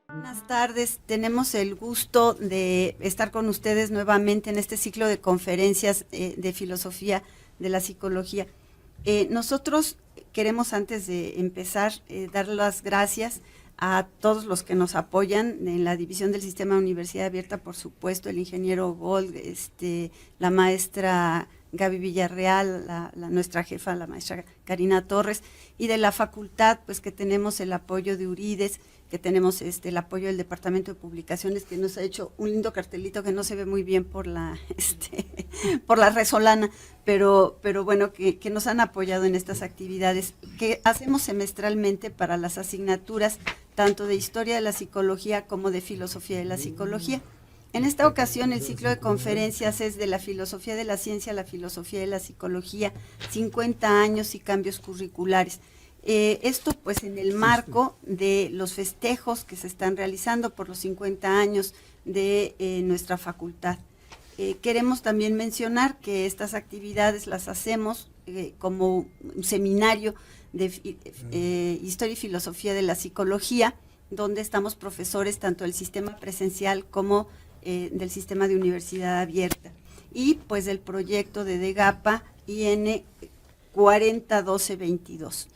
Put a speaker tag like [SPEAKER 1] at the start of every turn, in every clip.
[SPEAKER 1] Buenas tardes, tenemos el gusto de estar con ustedes nuevamente en este ciclo de conferencias de filosofía de la psicología. Nosotros queremos, antes de empezar, dar las gracias a todos los que nos apoyan en la división del Sistema de Universidad Abierta, por supuesto, el ingeniero Gold, la maestra Gaby Villarreal, nuestra jefa, la maestra Karina Torres, y de la facultad, pues que tenemos el apoyo de Urides, que tenemos el apoyo del Departamento de Publicaciones, que nos ha hecho un lindo cartelito que no se ve muy bien por la por la resolana, pero bueno, que nos han apoyado en estas actividades que hacemos semestralmente para las asignaturas tanto de Historia de la Psicología como de Filosofía de la Psicología. En esta ocasión el ciclo de conferencias es de la filosofía de la ciencia a la filosofía de la psicología, 50 años y cambios curriculares. Esto pues en el marco de los festejos que se están realizando por los 50 años de nuestra facultad. Queremos también mencionar que estas actividades las hacemos como un seminario de Historia y Filosofía de la Psicología, donde estamos profesores tanto del sistema presencial como del sistema de universidad abierta, y pues del proyecto de DEGAPA IN 401222.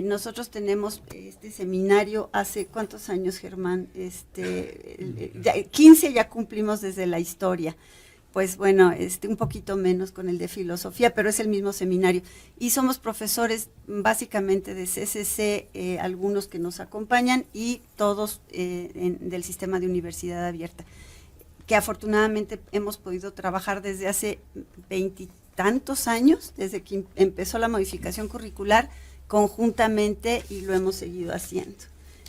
[SPEAKER 1] Nosotros tenemos este seminario hace ¿cuántos años, Germán? 15 ya cumplimos desde la historia. Pues bueno, un poquito menos con el de filosofía, pero es el mismo seminario. Y somos profesores básicamente de CCC, algunos que nos acompañan, y todos del sistema de universidad abierta, que afortunadamente hemos podido trabajar desde hace 20 y tantos años, desde que empezó la modificación curricular, conjuntamente, y lo hemos seguido haciendo.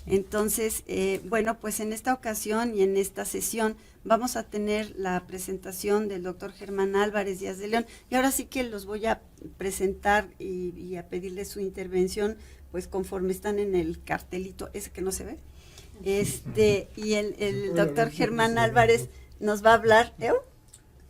[SPEAKER 1] Entonces, bueno, pues en esta ocasión y en esta sesión vamos a tener la presentación del doctor Germán Álvarez Díaz de León, y ahora sí que los voy a presentar y a pedirles su intervención, pues conforme están en el cartelito, ese que no se ve, y el doctor Germán Álvarez nos va a hablar.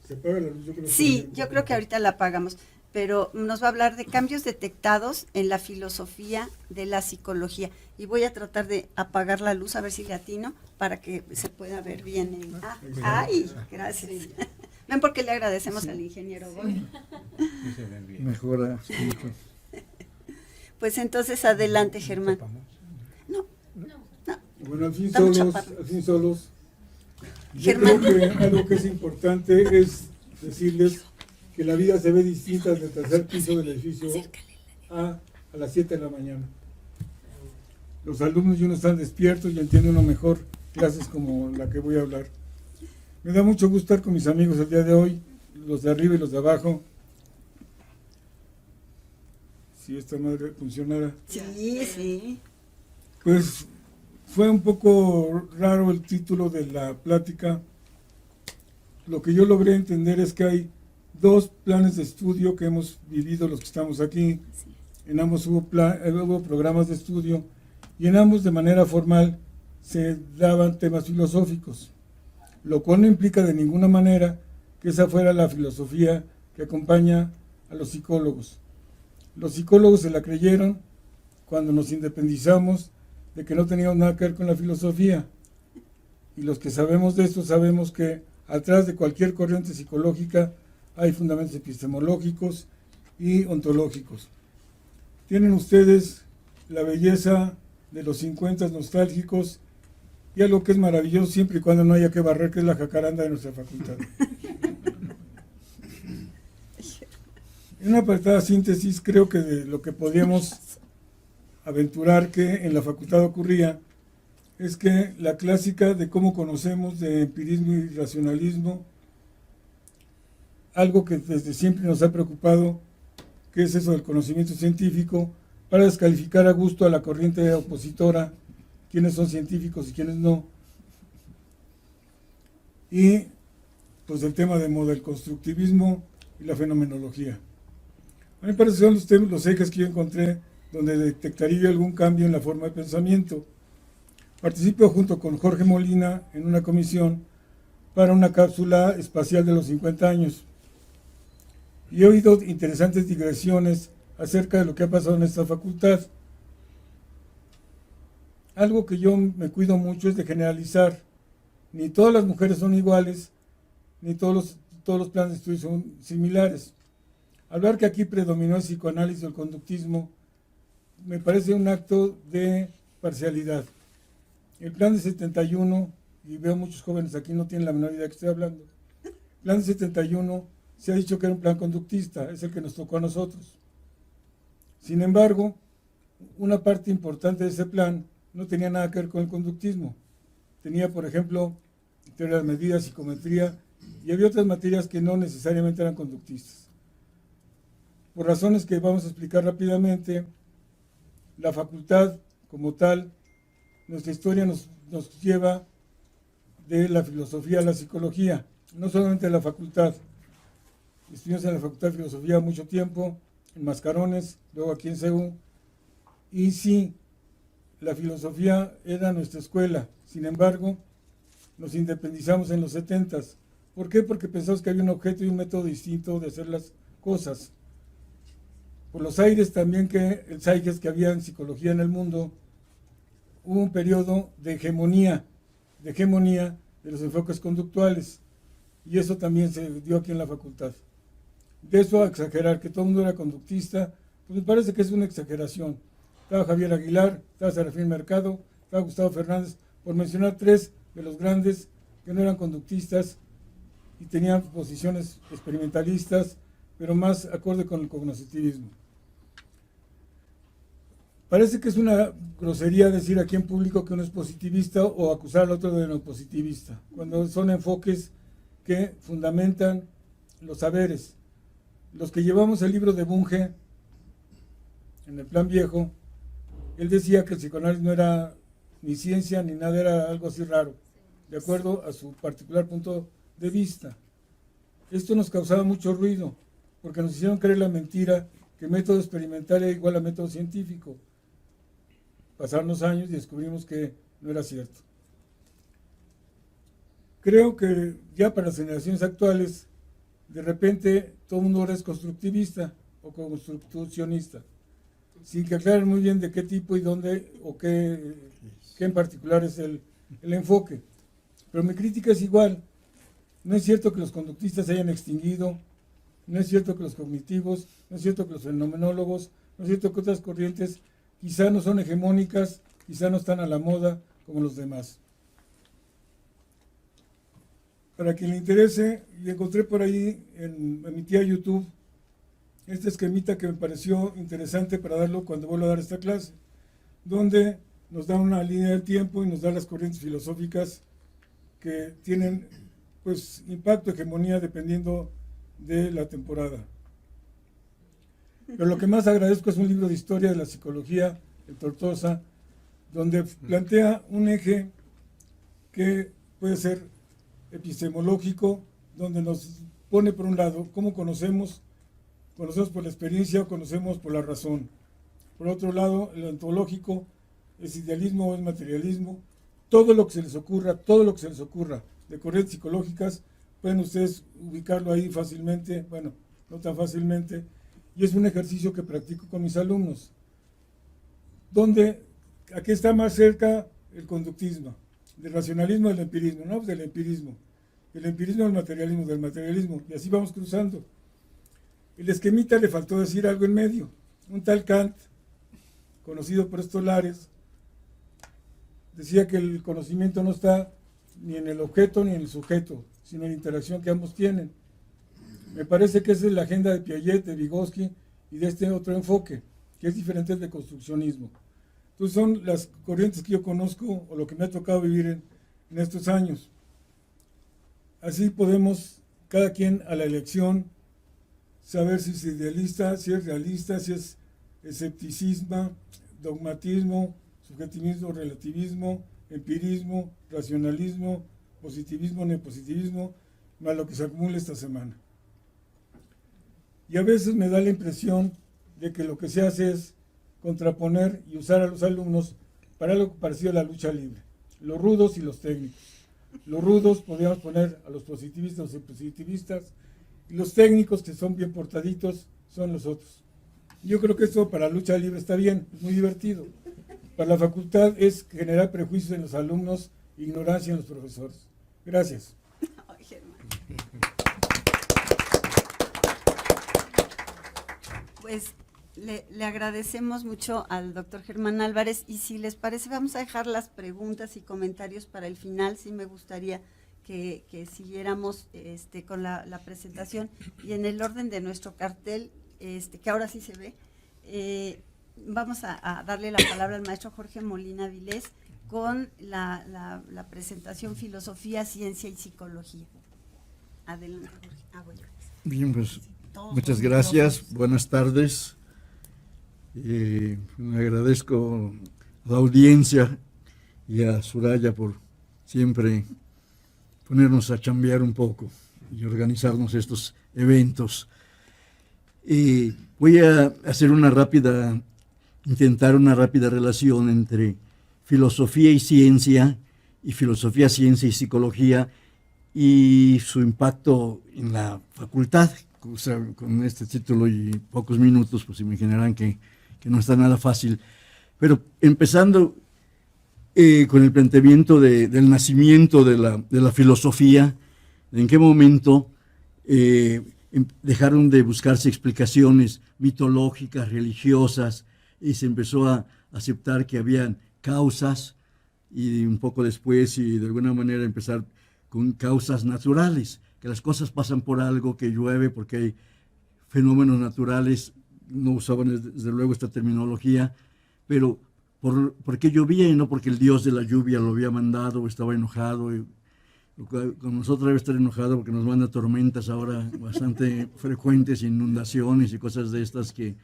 [SPEAKER 2] ¿Se apaga la luz?
[SPEAKER 1] Sí, yo creo que ahorita la apagamos, pero nos va a hablar de cambios detectados en la filosofía de la psicología. Y voy a tratar de apagar la luz, a ver si le atino, para que se pueda ver bien. ¡Ay! Gracias. Ven, porque le agradecemos al ingeniero Goy.
[SPEAKER 2] Mejora.
[SPEAKER 1] Pues entonces, adelante, Germán. No.
[SPEAKER 2] Bueno, al fin
[SPEAKER 1] Estamos
[SPEAKER 2] solos. Yo
[SPEAKER 1] Germán.
[SPEAKER 2] creo que algo que es importante es decirles que la vida se ve distinta desde el tercer piso del edificio A las 7 de la mañana. Los alumnos ya no están despiertos y entienden uno mejor clases como la que voy a hablar. Me da mucho gusto estar con mis amigos el día de hoy, los de arriba y los de abajo. Si esta madre funcionara.
[SPEAKER 1] Sí.
[SPEAKER 2] Pues fue un poco raro el título de la plática. Lo que yo logré entender es que hay dos planes de estudio que hemos vivido los que estamos aquí. En ambos hubo programas de estudio, y en ambos de manera formal se daban temas filosóficos, lo cual no implica de ninguna manera que esa fuera la filosofía que acompaña a los psicólogos. Los psicólogos se la creyeron cuando nos independizamos de que no teníamos nada que ver con la filosofía, y los que sabemos de esto sabemos que atrás de cualquier corriente psicológica hay fundamentos epistemológicos y ontológicos. Tienen ustedes la belleza de los 50 nostálgicos y algo que es maravilloso siempre y cuando no haya que barrer, que es la jacaranda de nuestra facultad. En una apretada síntesis, creo que de lo que podíamos aventurar que en la facultad ocurría es que la clásica de cómo conocemos de empirismo y racionalismo, algo que desde siempre nos ha preocupado, que es eso del conocimiento científico, para descalificar a gusto a la corriente opositora, quiénes son científicos y quiénes no. Y pues el tema del constructivismo y la fenomenología. A mí me parece que son los ejes que yo encontré donde detectaría algún cambio en la forma de pensamiento. Participo junto con Jorge Molina en una comisión para una cápsula espacial de los 50 años. Y he oído interesantes digresiones acerca de lo que ha pasado en esta facultad. Algo que yo me cuido mucho es de generalizar. Ni todas las mujeres son iguales, ni todos los planes de estudio son similares. Hablar que aquí predominó el psicoanálisis o el conductismo me parece un acto de parcialidad. El plan de 71, y veo muchos jóvenes aquí no tienen la menor idea de que estoy hablando, el plan de 71 se ha dicho que era un plan conductista, es el que nos tocó a nosotros. Sin embargo, una parte importante de ese plan no tenía nada que ver con el conductismo. Tenía, por ejemplo, teoría de medidas, psicometría, y había otras materias que no necesariamente eran conductistas. Por razones que vamos a explicar rápidamente, la facultad como tal, nuestra historia nos lleva de la filosofía a la psicología, no solamente de la facultad. Estuvimos en la Facultad de Filosofía mucho tiempo, en Mascarones, luego aquí en CEU, y sí, la filosofía era nuestra escuela. Sin embargo, nos independizamos en los 70s. ¿Por qué? Porque pensamos que había un objeto y un método distinto de hacer las cosas. Por los aires también que el zeitgeist que había en psicología en el mundo, hubo un periodo de hegemonía de los enfoques conductuales. Y eso también se dio aquí en la facultad. De eso a exagerar que todo el mundo era conductista, pues me parece que es una exageración. Estaba Javier Aguilar, estaba Serafín Mercado, estaba Gustavo Fernández, por mencionar tres de los grandes que no eran conductistas y tenían posiciones experimentalistas, pero más acorde con el cognitivismo. Parece que es una grosería decir aquí en público que uno es positivista o acusar al otro de no positivista, cuando son enfoques que fundamentan los saberes. Los que llevamos el libro de Bunge, en el plan viejo, él decía que el psicoanálisis no era ni ciencia ni nada, era algo así raro, de acuerdo a su particular punto de vista. Esto nos causaba mucho ruido, porque nos hicieron creer la mentira que método experimental era igual a método científico. Pasaron los años y descubrimos que no era cierto. Creo que ya para las generaciones actuales, de repente todo el mundo ahora es constructivista o construccionista, sin que aclaren muy bien de qué tipo y dónde o qué en particular es el enfoque. Pero mi crítica es igual. No es cierto que los conductistas se hayan extinguido, no es cierto que los cognitivos, no es cierto que los fenomenólogos, no es cierto que otras corrientes quizá no son hegemónicas, quizá no están a la moda como los demás. Para quien le interese, y encontré por ahí en mi tía YouTube este esquemita que me pareció interesante para darlo cuando vuelvo a dar esta clase, donde nos da una línea de tiempo y nos da las corrientes filosóficas que tienen pues impacto, hegemonía, dependiendo de la temporada. Pero lo que más agradezco es un libro de historia de la psicología de Tortosa, donde plantea un eje que puede ser epistemológico, donde nos pone por un lado cómo conocemos por la experiencia o conocemos por la razón. Por otro lado, el ontológico, es idealismo o es materialismo. Todo lo que se les ocurra de corrientes psicológicas, pueden ustedes ubicarlo ahí fácilmente, bueno, no tan fácilmente, y es un ejercicio que practico con mis alumnos, donde aquí está más cerca el conductismo, del racionalismo del empirismo, no, del empirismo del materialismo, y así vamos cruzando. El esquemita le faltó decir algo en medio. Un tal Kant, conocido por estos lares, decía que el conocimiento no está ni en el objeto ni en el sujeto, sino en la interacción que ambos tienen. Me parece que esa es la agenda de Piaget, de Vygotsky y de este otro enfoque, que es diferente del construccionismo. Entonces son las corrientes que yo conozco o lo que me ha tocado vivir en estos años. Así podemos, cada quien a la elección, saber si es idealista, si es realista, si es escepticismo, dogmatismo, subjetivismo, relativismo, empirismo, racionalismo, positivismo, neopositivismo, más lo que se acumula esta semana. Y a veces me da la impresión de que lo que se hace es contraponer y usar a los alumnos para algo parecido a la lucha libre, los rudos y los técnicos. Los rudos podríamos poner a los positivistas o positivistas, y los técnicos que son bien portaditos son los otros. Yo creo que eso para la lucha libre está bien, es muy divertido. Para la facultad es generar prejuicios en los alumnos, ignorancia en los profesores. Gracias.
[SPEAKER 1] Ay, Germán. Pues le agradecemos mucho al doctor Germán Álvarez, y si les parece vamos a dejar las preguntas y comentarios para el final. Sí me gustaría que siguiéramos con la presentación, y en el orden de nuestro cartel, que ahora sí se ve, vamos a darle la palabra al maestro Jorge Molina Vilés con la presentación Filosofía, Ciencia y Psicología. Adelante, Jorge. Bueno.
[SPEAKER 3] Bien, pues muchas gracias, buenas tardes. Le agradezco a la audiencia y a Soraya por siempre ponernos a chambear un poco y organizarnos estos eventos. Voy a hacer intentar una rápida relación entre filosofía y ciencia, y filosofía, ciencia y psicología, y su impacto en la facultad. O sea, con este título y pocos minutos, pues imaginarán que no está nada fácil. Pero empezando con el planteamiento del nacimiento de la filosofía, en qué momento dejaron de buscarse explicaciones mitológicas, religiosas, y se empezó a aceptar que habían causas, y un poco después, y de alguna manera empezar con causas naturales, que las cosas pasan por algo, que llueve porque hay fenómenos naturales. No usaban desde luego esta terminología, pero porque llovía y no porque el dios de la lluvia lo había mandado o estaba enojado. Con nosotros debe estar enojado porque nos manda tormentas ahora bastante frecuentes, inundaciones y cosas de estas, que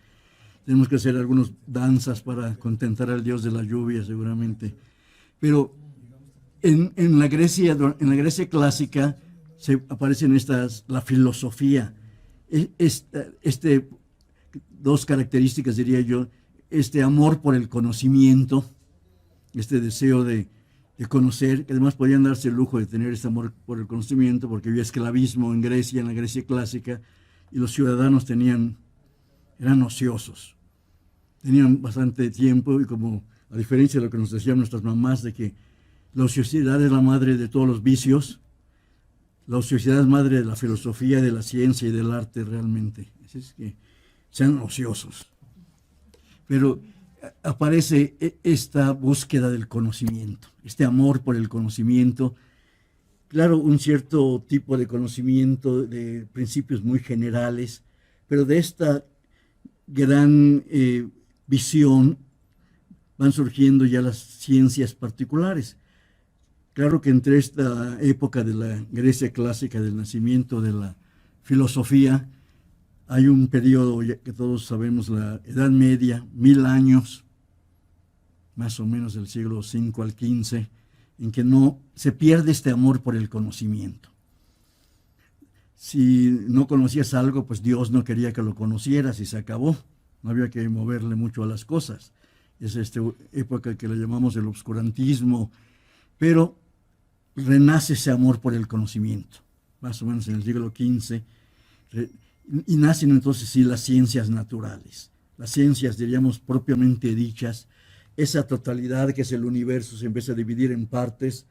[SPEAKER 3] tenemos que hacer algunas danzas para contentar al dios de la lluvia seguramente. Pero en la Grecia clásica aparecen la filosofía, dos características, diría yo: este amor por el conocimiento, este deseo de conocer, que además podían darse el lujo de tener este amor por el conocimiento, porque había esclavismo en Grecia, en la Grecia clásica, y los ciudadanos eran ociosos, tenían bastante tiempo, y como a diferencia de lo que nos decían nuestras mamás, de que la ociosidad es la madre de todos los vicios, la ociosidad es madre de la filosofía, de la ciencia y del arte realmente. Así es que sean ociosos. Pero aparece esta búsqueda del conocimiento, este amor por el conocimiento. Claro, un cierto tipo de conocimiento de principios muy generales, pero de esta gran visión van surgiendo ya las ciencias particulares. Claro que entre esta época de la Grecia clásica, del nacimiento de la filosofía, hay un periodo que todos sabemos, la Edad Media, 1000 años, más o menos del siglo V al XV, en que no se pierde este amor por el conocimiento. Si no conocías algo, pues Dios no quería que lo conocieras y se acabó. No había que moverle mucho a las cosas. Es esta época que le llamamos el obscurantismo, pero renace ese amor por el conocimiento, más o menos en el siglo XV, y nacen entonces sí las ciencias naturales, las ciencias, diríamos, propiamente dichas, esa totalidad que es el universo se empieza a dividir en partes,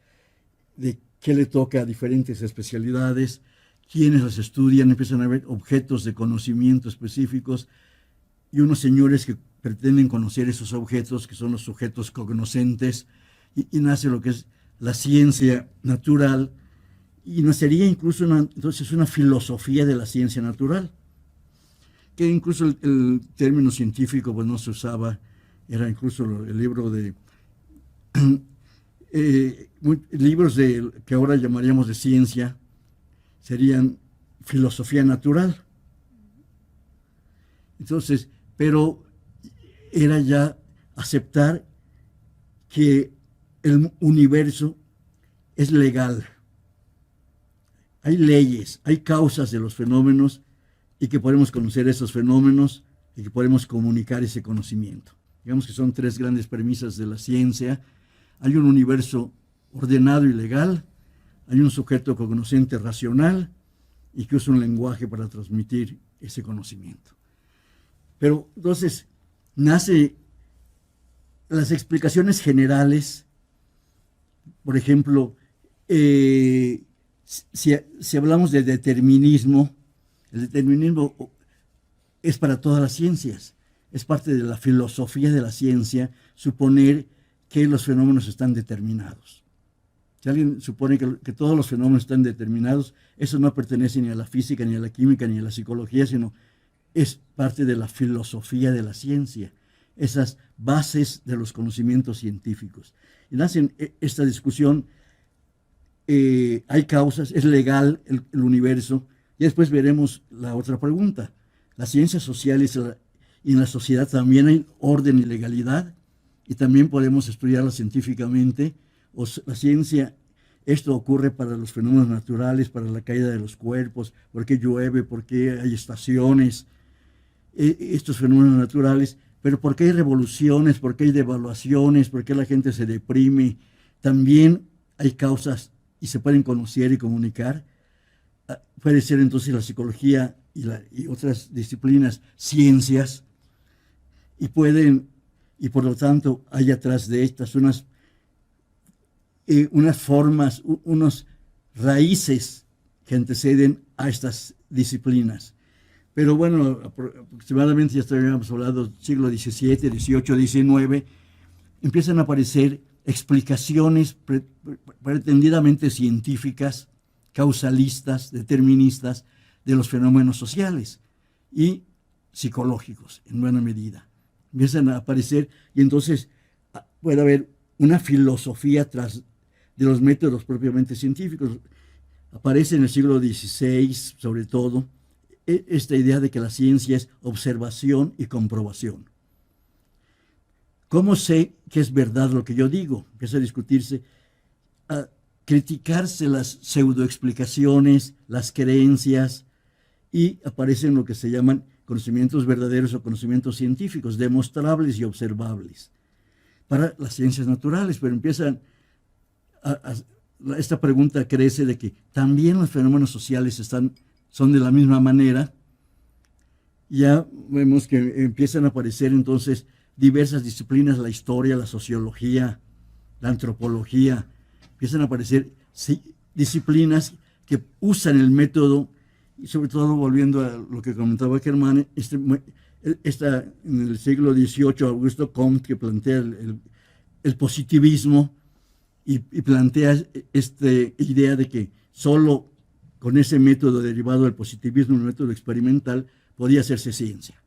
[SPEAKER 3] de qué le toca a diferentes especialidades, quienes las estudian, empiezan a ver objetos de conocimiento específicos, y unos señores que pretenden conocer esos objetos, que son los sujetos cognoscentes, y nace lo que es la ciencia natural, y nacería incluso entonces una filosofía de la ciencia natural, que incluso el término científico pues no se usaba, era incluso el libro de libros que ahora llamaríamos de ciencia, serían filosofía natural. Entonces, pero era ya aceptar que el universo es legal. Hay leyes, hay causas de los fenómenos, y que podemos conocer esos fenómenos y que podemos comunicar ese conocimiento. digamos que son tres grandes premisas de la ciencia. Hay un universo ordenado y legal, hay un sujeto cognoscente racional y que usa un lenguaje para transmitir ese conocimiento. Pero entonces nace las explicaciones generales, por ejemplo, si hablamos de determinismo, el determinismo es para todas las ciencias, es parte de la filosofía de la ciencia suponer que los fenómenos están determinados. Si alguien supone que todos los fenómenos están determinados, eso no pertenece ni a la física, ni a la química, ni a la psicología, sino es parte de la filosofía de la ciencia, esas bases de los conocimientos científicos. Y nace esta discusión, hay causas, es legal el universo, y después veremos la otra pregunta. Las ciencias sociales y en la sociedad también hay orden y legalidad, y también podemos estudiarla científicamente. La ciencia, esto ocurre para los fenómenos naturales, para la caída de los cuerpos, por qué llueve, por qué hay estaciones, estos fenómenos naturales, pero por qué hay revoluciones, por qué hay devaluaciones, por qué la gente se deprime. También hay causas y se pueden conocer y comunicar. Puede ser entonces la psicología y otras disciplinas ciencias, y por lo tanto hay atrás de estas unas formas, unas raíces que anteceden a estas disciplinas. Pero bueno, aproximadamente ya habíamos hablado del siglo XVII, XVIII, XIX, empiezan a aparecer explicaciones pretendidamente científicas, causalistas, deterministas de los fenómenos sociales y psicológicos en buena medida. Empiezan a aparecer y entonces puede haber una filosofía tras de los métodos propiamente científicos. Aparece en el siglo XVI, sobre todo, esta idea de que la ciencia es observación y comprobación. ¿Cómo sé que es verdad lo que yo digo? Empieza a discutirse, a criticarse las pseudoexplicaciones, las creencias, y aparecen lo que se llaman conocimientos verdaderos o conocimientos científicos, demostrables y observables, para las ciencias naturales. Pero empiezan esta pregunta crece de que también los fenómenos sociales son de la misma manera. Ya vemos que empiezan a aparecer entonces diversas disciplinas, la historia, la sociología, la antropología, empiezan a aparecer disciplinas que usan el método, y sobre todo volviendo a lo que comentaba Germán, en el siglo XVIII, Augusto Comte, que plantea el positivismo y plantea esta idea de que solo con ese método derivado del positivismo, el método experimental, podía hacerse ciencia.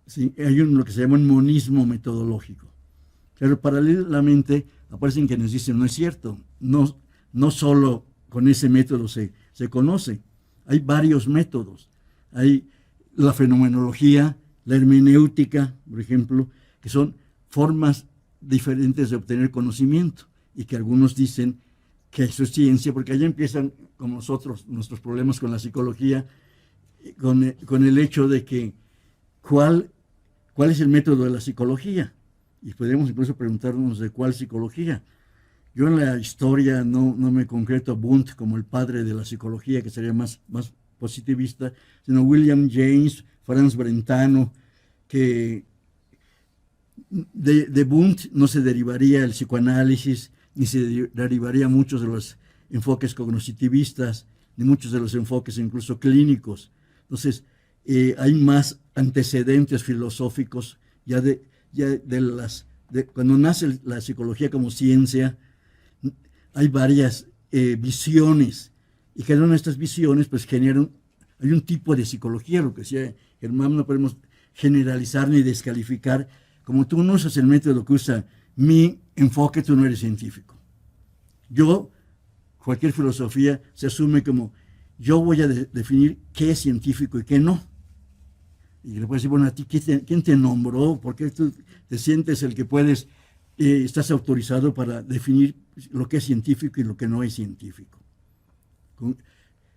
[SPEAKER 3] ¿Sí? Hay lo que se llama un monismo metodológico. Pero paralelamente aparecen quienes dicen, no es cierto, no solo con ese método se conoce, hay varios métodos. Hay la fenomenología, la hermenéutica, por ejemplo, que son formas diferentes de obtener conocimiento, y que algunos dicen que eso es ciencia, porque allá empiezan, como nosotros, nuestros problemas con la psicología, con el hecho de que ¿cuál es el método de la psicología? Y podemos incluso preguntarnos de cuál psicología. Yo en la historia no me concreto a Wundt como el padre de la psicología, que sería más positivista, sino William James, Franz Brentano, que de Wundt no se derivaría el psicoanálisis, ni se derivaría muchos de los enfoques cognitivistas, ni muchos de los enfoques incluso clínicos. Entonces, hay más antecedentes filosóficos cuando nace la psicología como ciencia. Hay varias visiones, y cada una de estas visiones pues hay un tipo de psicología, lo que decía Germán, no podemos generalizar ni descalificar. Como tú no usas el método que usa mi enfoque, tú no eres científico. Cualquier filosofía se asume como yo voy a definir qué es científico y qué no. Y le puedes decir, bueno, a ti, ¿quién te nombró? ¿Por qué tú te sientes el que puedes, estás autorizado para definir lo que es científico y lo que no es científico?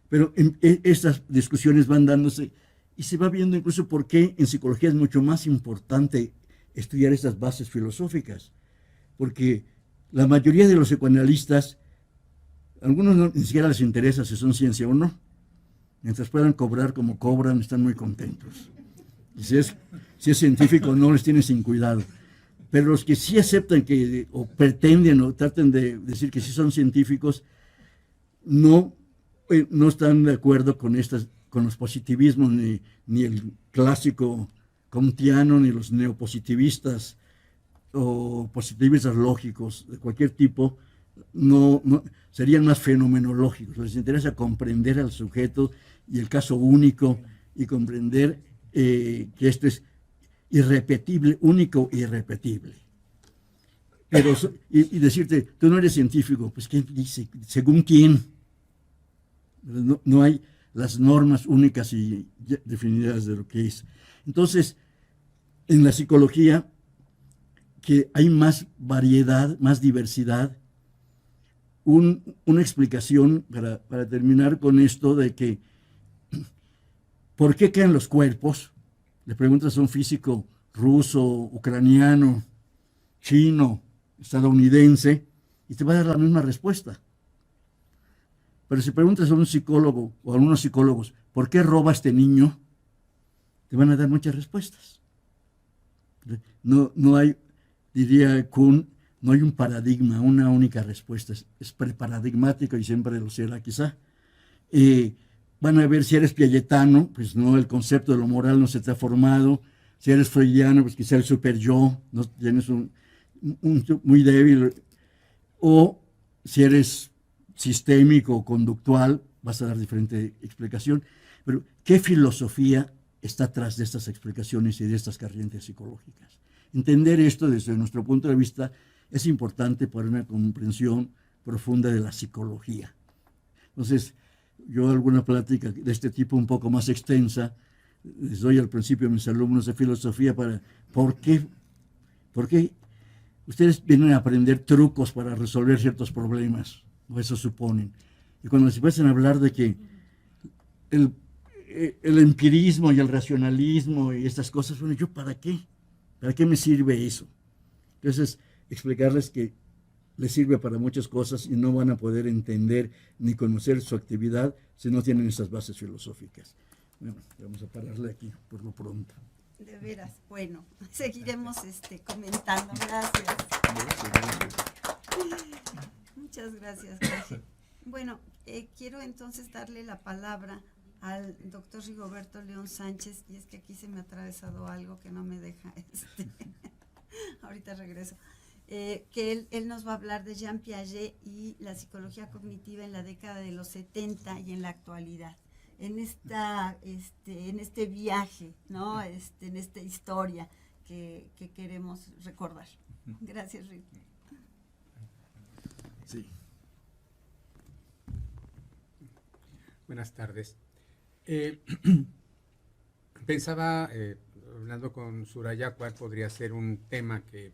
[SPEAKER 3] Pero estas discusiones van dándose, y se va viendo incluso por qué en psicología es mucho más importante estudiar estas bases filosóficas, porque la mayoría de los psicoanalistas, algunos ni siquiera les interesa si son ciencia o no, mientras puedan cobrar como cobran, están muy contentos. Y si es científico, no les tiene sin cuidado. Pero los que sí aceptan que, o pretenden, o traten de decir que sí son científicos, no están de acuerdo con los positivismos, ni el clásico kantiano, ni los neopositivistas o positivistas lógicos de cualquier tipo, no serían más fenomenológicos. Les interesa comprender al sujeto y el caso único y comprender que esto es irrepetible, único e irrepetible. Pero, y decirte, tú no eres científico, pues ¿quién dice? ¿Según quién? No hay las normas únicas y definidas de lo que es. Entonces, en la psicología, que hay más variedad, más diversidad, una explicación para terminar con esto de que ¿por qué caen los cuerpos? Le preguntas a un físico ruso, ucraniano, chino, estadounidense, y te va a dar la misma respuesta. Pero si preguntas a un psicólogo o a unos psicólogos, ¿por qué roba este niño? Te van a dar muchas respuestas. No hay, diría Kuhn, no hay un paradigma, una única respuesta. Es preparadigmático y siempre lo será quizá. Van a ver si eres piagetano, pues no, el concepto de lo moral no se te ha formado. Si eres freudiano, pues quizá el super yo, no tienes un muy débil. O si eres sistémico o conductual, vas a dar diferente explicación. Pero, ¿qué filosofía está atrás de estas explicaciones y de estas corrientes psicológicas? Entender esto desde nuestro punto de vista es importante para una comprensión profunda de la psicología. Entonces, yo alguna plática de este tipo un poco más extensa les doy al principio a mis alumnos de filosofía para ¿por qué ustedes vienen a aprender trucos para resolver ciertos problemas? O eso suponen. Y cuando se empiezan a hablar de que el empirismo y el racionalismo y estas cosas, bueno, ¿yo para qué? ¿Para qué me sirve eso? Entonces, explicarles que les sirve para muchas cosas y no van a poder entender ni conocer su actividad si no tienen esas bases filosóficas. Bueno, vamos a pararle aquí por lo pronto.
[SPEAKER 1] De veras, bueno, seguiremos comentando. Gracias. Muchas gracias, Jorge. Bueno, quiero entonces darle la palabra al doctor Rigoberto León Sánchez, y es que aquí se me ha atravesado algo que no me deja, ahorita regreso, que él nos va a hablar de Jean Piaget y la psicología cognitiva en la década de los 70 y en la actualidad, en este viaje, ¿no? En esta historia que queremos recordar. Gracias, Rick.
[SPEAKER 3] Sí.
[SPEAKER 4] Buenas tardes. Pensaba, hablando con Suraya, cuál podría ser un tema que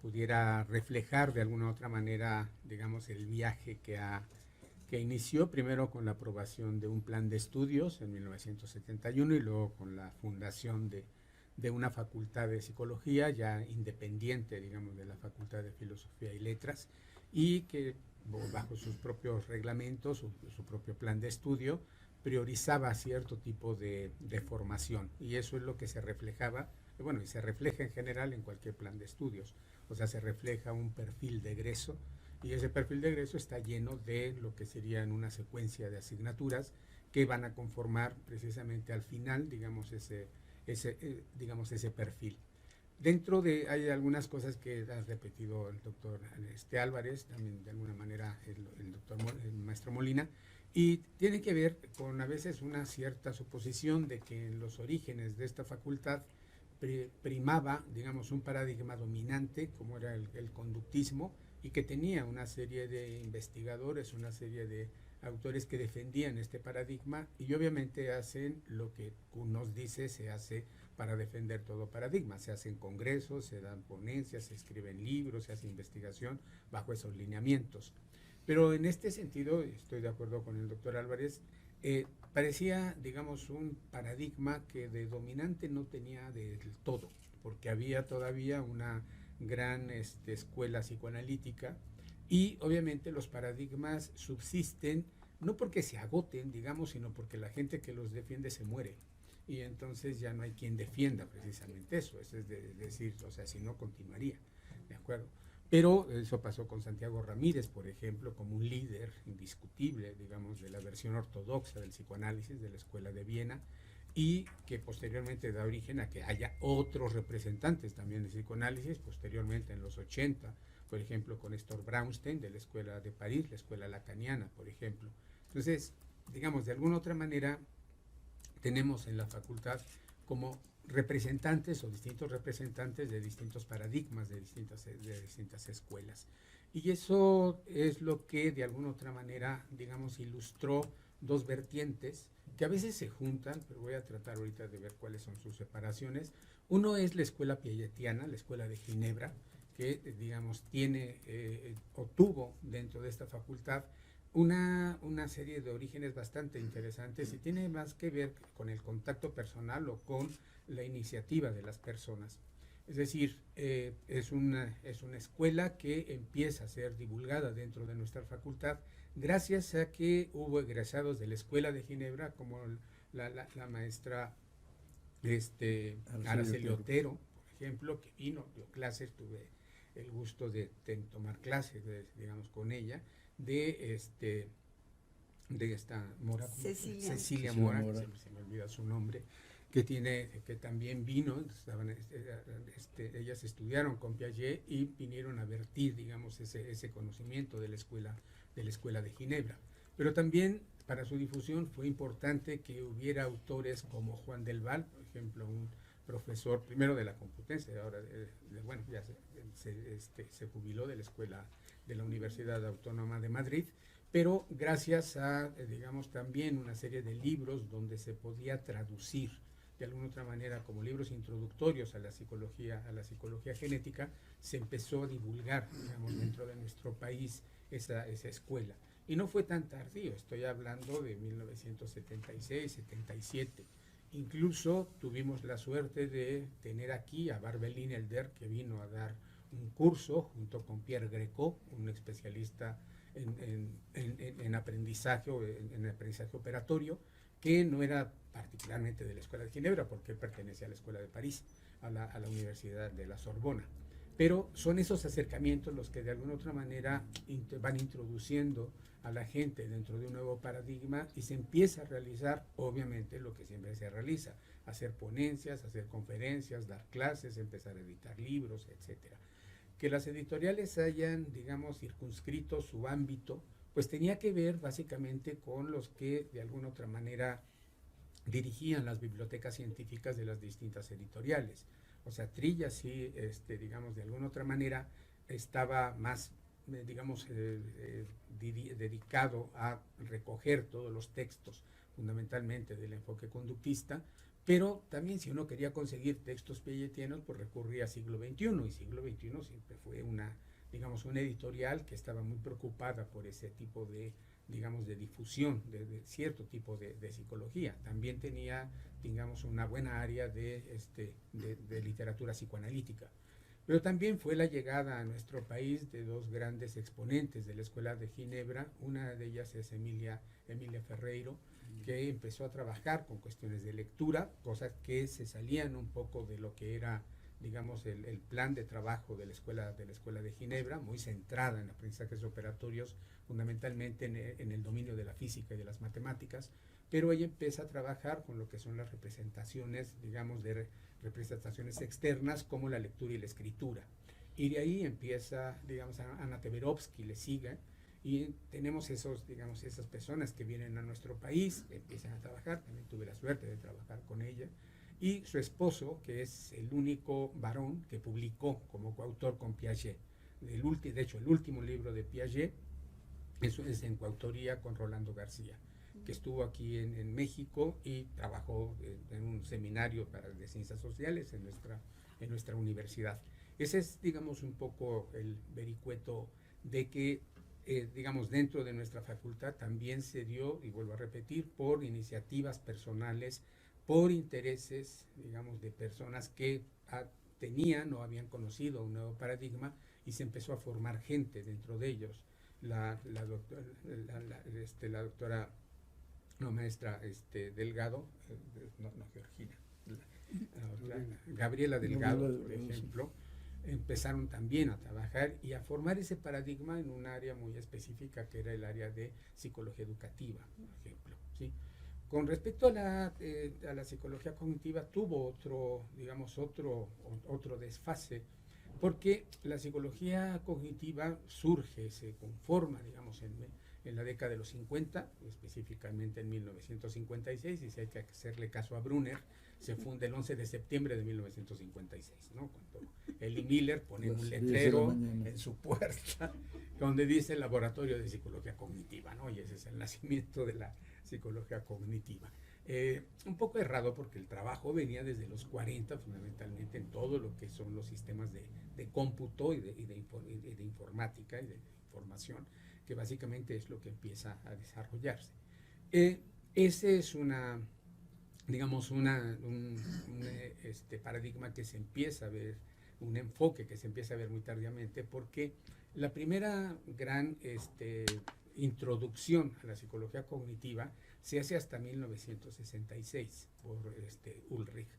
[SPEAKER 4] pudiera reflejar de alguna u otra manera, digamos, el viaje que inició primero con la aprobación de un plan de estudios en 1971 y luego con la fundación de una facultad de psicología ya independiente, digamos, de la Facultad de Filosofía y Letras, y que bajo sus propios reglamentos, su propio plan de estudio, priorizaba cierto tipo de formación, y eso es lo que se reflejaba, bueno, y se refleja en general en cualquier plan de estudios. O sea, se refleja un perfil de egreso, y ese perfil de egreso está lleno de lo que serían una secuencia de asignaturas que van a conformar precisamente al final, digamos, ese perfil. Dentro hay algunas cosas que ha repetido el doctor Álvarez, también de alguna manera el maestro Molina, y tiene que ver con a veces una cierta suposición de que en los orígenes de esta facultad primaba, digamos, un paradigma dominante, como era el conductismo, y que tenía una serie de investigadores, una serie de autores que defendían este paradigma, y obviamente hacen lo que nos dice se hace para defender todo paradigma. Se hacen congresos, se dan ponencias, se escriben libros, se hace investigación bajo esos lineamientos. Pero en este sentido, estoy de acuerdo con el doctor Álvarez, parecía, digamos, un paradigma que de dominante no tenía del todo, porque había todavía una gran escuela psicoanalítica y obviamente los paradigmas subsisten no porque se agoten, digamos, sino porque la gente que los defiende se muere. Y entonces ya no hay quien defienda precisamente eso, es decir, o sea, si no continuaría, ¿de acuerdo? Pero eso pasó con Santiago Ramírez, por ejemplo, como un líder indiscutible, digamos, de la versión ortodoxa del psicoanálisis de la Escuela de Viena, y que posteriormente da origen a que haya otros representantes también del psicoanálisis, posteriormente en los 80, por ejemplo, con Nestor Braunstein de la Escuela de París, la Escuela Lacaniana, por ejemplo. Entonces, digamos, de alguna otra manera, tenemos en la facultad como representantes o distintos representantes de distintos paradigmas, de distintas escuelas. Y eso es lo que de alguna otra manera, digamos, ilustró dos vertientes que a veces se juntan, pero voy a tratar ahorita de ver cuáles son sus separaciones. Uno es la escuela piagetiana, la escuela de Ginebra, que, digamos, tiene o tuvo dentro de esta facultad una serie de orígenes bastante interesantes y tiene más que ver con el contacto personal o con la iniciativa de las personas. Es decir, es una escuela que empieza a ser divulgada dentro de nuestra facultad gracias a que hubo egresados de la Escuela de Ginebra, como la maestra Araceli Otero, por ejemplo, que vino, dio clases, tuve el gusto de tomar clases, digamos, con ella, de esta Mora, Cecilia Mora, se me olvida su nombre, que también vino, ellas estudiaron con Piaget y vinieron a vertir, digamos, ese conocimiento de la escuela de Ginebra. Pero también para su difusión fue importante que hubiera autores como Juan del Val, por ejemplo, un profesor primero de la Complutense, ahora bueno, ya se jubiló de la escuela de la Universidad Autónoma de Madrid, pero gracias a, digamos, también una serie de libros donde se podía traducir de alguna otra manera como libros introductorios a la psicología genética, se empezó a divulgar, digamos, dentro de nuestro país esa escuela. Y no fue tan tardío, estoy hablando de 1976, 77. Incluso tuvimos la suerte de tener aquí a Barbelín Elder, que vino a dar un curso junto con Pierre Greco, un especialista en aprendizaje operatorio, que no era particularmente de la Escuela de Ginebra, porque él pertenecía a la Escuela de París, a la Universidad de la Sorbona. Pero son esos acercamientos los que de alguna otra manera van introduciendo a la gente dentro de un nuevo paradigma y se empieza a realizar, obviamente, lo que siempre se realiza, hacer ponencias, hacer conferencias, dar clases, empezar a editar libros, etcétera. Que las editoriales hayan, digamos, circunscrito su ámbito, pues tenía que ver básicamente con los que de alguna otra manera dirigían las bibliotecas científicas de las distintas editoriales. O sea, Trilla sí, digamos, de alguna otra manera estaba más, digamos, dedicado a recoger todos los textos, fundamentalmente del enfoque conductista, pero también si uno quería conseguir textos piagetianos, pues recurría a Siglo XXI, y Siglo XXI siempre fue una editorial que estaba muy preocupada por ese tipo de, digamos, de difusión de cierto tipo de psicología. También tenía, digamos, una buena área de literatura psicoanalítica. Pero también fue la llegada a nuestro país de dos grandes exponentes de la Escuela de Ginebra. Una de ellas es Emilia Ferreiro, que empezó a trabajar con cuestiones de lectura, cosas que se salían un poco de lo que era, digamos, el plan de trabajo de la Escuela de Ginebra, muy centrada en aprendizajes operatorios, fundamentalmente en el dominio de la física y de las matemáticas, pero ella empieza a trabajar con lo que son las representaciones, digamos, de representaciones externas como la lectura y la escritura. Y de ahí empieza, digamos, Anna Teberovsky le sigue, y tenemos esas personas que vienen a nuestro país, empiezan a trabajar, también tuve la suerte de trabajar con ella, y su esposo, que es el único varón que publicó como coautor con Piaget. De hecho, el último libro de Piaget eso es en coautoría con Rolando García, que estuvo aquí en México y trabajó en un seminario de ciencias sociales en nuestra universidad. Ese es, digamos, un poco el vericueto de que digamos, dentro de nuestra facultad también se dio, y vuelvo a repetir, por iniciativas personales, por intereses, digamos, de personas que tenían o habían conocido un nuevo paradigma y se empezó a formar gente dentro de ellos. La doctora, no, maestra Delgado, no, Georgina, Gabriela Delgado, por ejemplo, empezaron también a trabajar y a formar ese paradigma en un área muy específica que era el área de psicología educativa, por ejemplo, ¿sí? Con respecto a la psicología cognitiva tuvo otro desfase, porque la psicología cognitiva surge, se conforma, digamos, en la década de los 50, específicamente en 1956, y si hay que hacerle caso a Brunner, se funda el 11 de septiembre de 1956, ¿no? Cuando Eli Miller pone un letrero en su puerta donde dice Laboratorio de Psicología Cognitiva, ¿no? Y ese es el nacimiento de la psicología cognitiva. Un poco errado porque el trabajo venía desde los 40, fundamentalmente en todo lo que son los sistemas de cómputo y de informática y de información, que básicamente es lo que empieza a desarrollarse. Ese es digamos, un paradigma que se empieza a ver, un enfoque que se empieza a ver muy tardíamente, porque la primera gran introducción a la psicología cognitiva se hace hasta 1966 por Ulrich,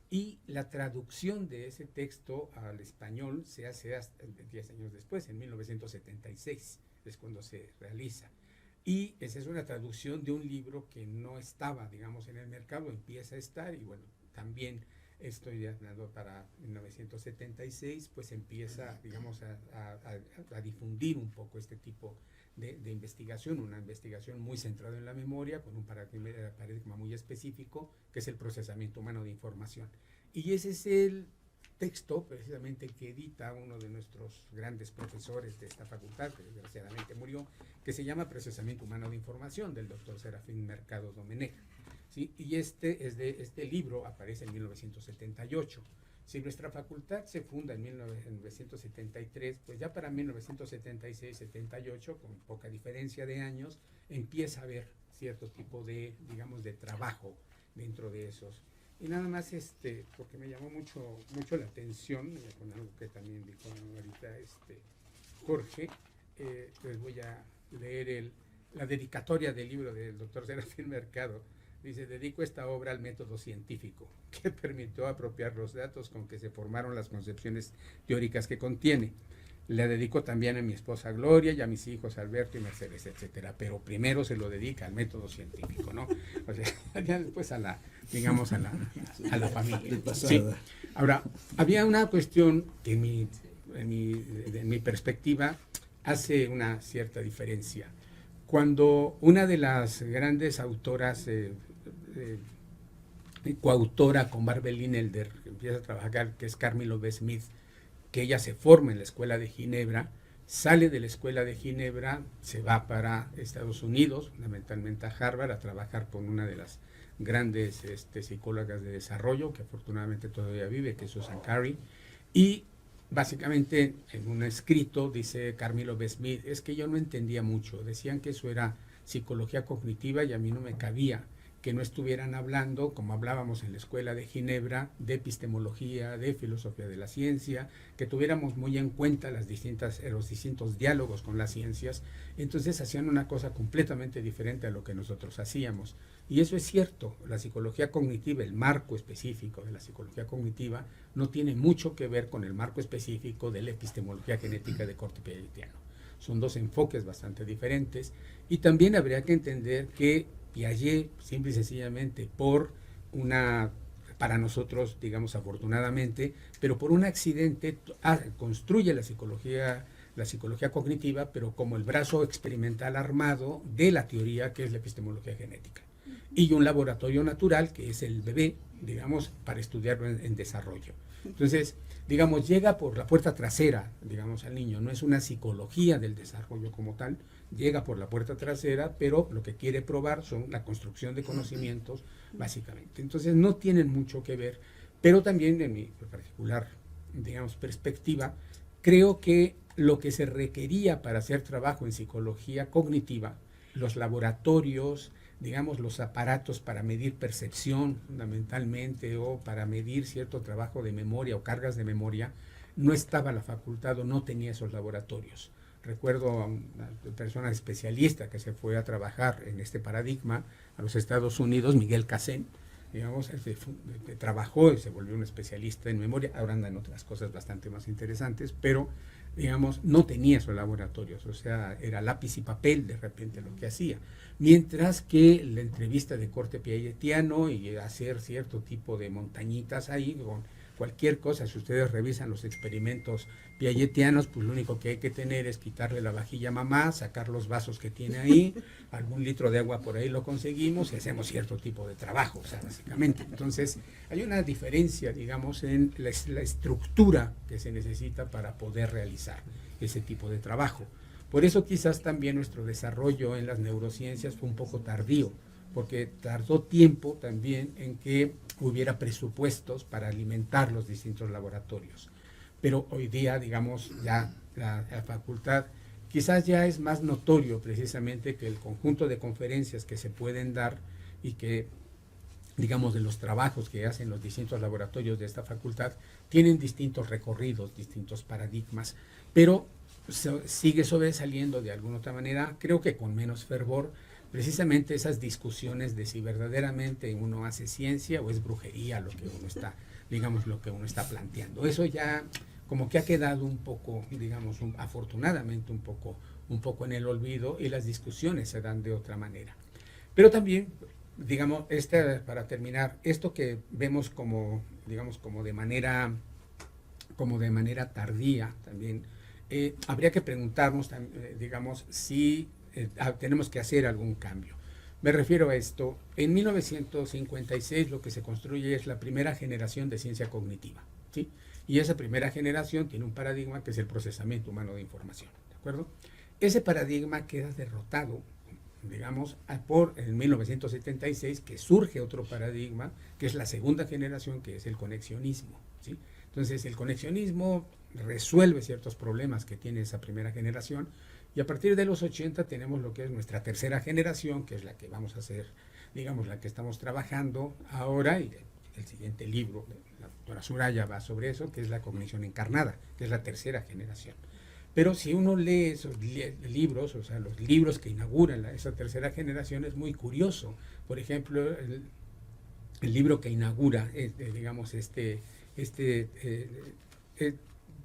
[SPEAKER 4] y la traducción de ese texto al español se hace hasta 10 años después, en 1976, es cuando se realiza. Y esa es una traducción de un libro que no estaba, digamos, en el mercado, empieza a estar, y bueno, también estoy hablando para 1976, pues empieza, digamos, a difundir un poco este tipo de investigación, una investigación muy centrada en la memoria, con un paradigma muy específico, que es el procesamiento humano de información. Y ese es el texto, precisamente, que edita uno de nuestros grandes profesores de esta facultad, que desgraciadamente murió, que se llama Procesamiento Humano de Información, del doctor Serafín Mercado Domenech, ¿sí? Y este libro aparece en 1978. Si nuestra facultad se funda en 1973, pues ya para 1976-78, con poca diferencia de años, empieza a haber cierto tipo de, digamos, de trabajo dentro de esos. Y nada más, porque me llamó mucho la atención, con algo que también dijo ahorita Jorge, les voy a leer la dedicatoria del libro del doctor Serafín Mercado. Dice: dedico esta obra al método científico, que permitió apropiar los datos con que se formaron las concepciones teóricas que contiene. Le dedico también a mi esposa Gloria y a mis hijos Alberto y Mercedes, etcétera. Pero primero se lo dedica al método científico, ¿no? O sea, ya después a la familia. Sí. Ahora, había una cuestión que en mi perspectiva hace una cierta diferencia. Cuando una de las grandes autoras, coautora con Barbelín Elder, que empieza a trabajar, que es Carmel Love Smith, que ella se forma en la Escuela de Ginebra, sale de la Escuela de Ginebra, se va para Estados Unidos, fundamentalmente a Harvard, a trabajar con una de las grandes psicólogas de desarrollo, que afortunadamente todavía vive, que es Susan Carey, y básicamente en un escrito dice Carmel Love Smith: es que yo no entendía mucho, decían que eso era psicología cognitiva y a mí no me cabía que no estuvieran hablando, como hablábamos en la Escuela de Ginebra, de epistemología, de filosofía de la ciencia, que tuviéramos muy en cuenta los distintos diálogos con las ciencias. Entonces hacían una cosa completamente diferente a lo que nosotros hacíamos. Y eso es cierto, la psicología cognitiva, el marco específico de la psicología cognitiva, no tiene mucho que ver con el marco específico de la epistemología genética de corte piagetiano. Son dos enfoques bastante diferentes, y también habría que entender que Piaget, simple y sencillamente para nosotros, digamos afortunadamente, pero por un accidente construye la psicología cognitiva, pero como el brazo experimental armado de la teoría que es la epistemología genética. Y un laboratorio natural que es el bebé, digamos, para estudiarlo en desarrollo. Entonces, digamos, llega por la puerta trasera, digamos, al niño. No es una psicología del desarrollo como tal, llega por la puerta trasera, pero lo que quiere probar son la construcción de conocimientos, básicamente. Entonces, no tienen mucho que ver, pero también en mi particular, digamos, perspectiva, creo que lo que se requería para hacer trabajo en psicología cognitiva, los laboratorios, digamos, los aparatos para medir percepción fundamentalmente o para medir cierto trabajo de memoria o cargas de memoria, no estaba la facultad o no tenía esos laboratorios. Recuerdo a una persona especialista que se fue a trabajar en este paradigma a los Estados Unidos, Miguel Casén, digamos, trabajó y se volvió un especialista en memoria, ahora anda en otras cosas bastante más interesantes, pero digamos, no tenía esos laboratorios, o sea, era lápiz y papel de repente lo que hacía. Mientras que la entrevista de corte piagetiano y hacer cierto tipo de montañitas ahí, con cualquier cosa, si ustedes revisan los experimentos piagetianos, pues lo único que hay que tener es quitarle la vajilla a mamá, sacar los vasos que tiene ahí, algún litro de agua por ahí lo conseguimos y hacemos cierto tipo de trabajo, o sea, básicamente. Entonces, hay una diferencia, digamos, en la estructura que se necesita para poder realizar ese tipo de trabajo. Por eso quizás también nuestro desarrollo en las neurociencias fue un poco tardío, porque tardó tiempo también en que hubiera presupuestos para alimentar los distintos laboratorios. Pero hoy día, digamos, ya la facultad quizás ya es más notorio precisamente que el conjunto de conferencias que se pueden dar y que, digamos, de los trabajos que hacen los distintos laboratorios de esta facultad, tienen distintos recorridos, distintos paradigmas, pero sigue sobresaliendo de alguna otra manera, creo que con menos fervor, precisamente esas discusiones de si verdaderamente uno hace ciencia o es brujería lo que uno está, digamos, lo que uno está planteando. Eso ya como que ha quedado un poco, digamos, afortunadamente un poco en el olvido, y las discusiones se dan de otra manera. Pero también, digamos, para terminar, esto que vemos como, digamos, como de manera tardía también, habría que preguntarnos, digamos, si tenemos que hacer algún cambio. Me refiero a esto. En 1956 lo que se construye es la primera generación de ciencia cognitiva, ¿sí? Y esa primera generación tiene un paradigma que es el procesamiento humano de información, ¿de acuerdo? Ese paradigma queda derrotado, digamos, en 1976, que surge otro paradigma, que es la segunda generación, que es el conexionismo, ¿sí? Entonces, el conexionismo resuelve ciertos problemas que tiene esa primera generación, y a partir de los 80 tenemos lo que es nuestra tercera generación, que es la que vamos a hacer, digamos, la que estamos trabajando ahora, y el siguiente libro de la doctora Suraya va sobre eso, que es la cognición encarnada, que es la tercera generación. Pero si uno lee esos libros, o sea, los libros que inauguran esa tercera generación, es muy curioso. Por ejemplo, el libro que inaugura, digamos,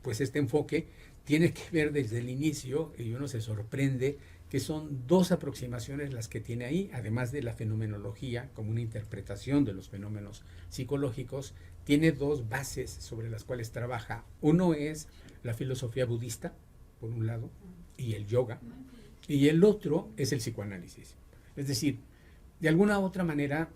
[SPEAKER 4] pues este enfoque, tiene que ver desde el inicio, y uno se sorprende que son dos aproximaciones las que tiene ahí, además de la fenomenología como una interpretación de los fenómenos psicológicos. Tiene dos bases sobre las cuales trabaja. Uno es la filosofía budista, por un lado, y el yoga, y el otro es el psicoanálisis. Es decir, de alguna u otra manera,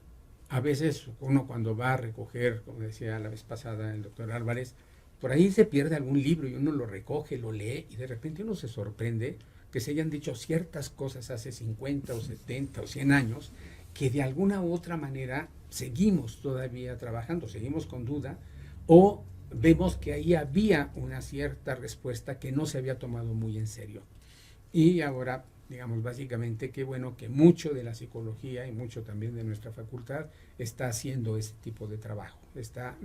[SPEAKER 4] a veces uno cuando va a recoger, como decía la vez pasada el doctor Álvarez, por ahí se pierde algún libro y uno lo recoge, lo lee, y de repente uno se sorprende que se hayan dicho ciertas cosas hace 50 o 70 o 100 años, que de alguna u otra manera seguimos todavía trabajando, seguimos con duda, o vemos que ahí había una cierta respuesta que no se había tomado muy en serio. Y ahora, digamos, básicamente, qué bueno que mucho de la psicología y mucho también de nuestra facultad está haciendo ese tipo de trabajo, está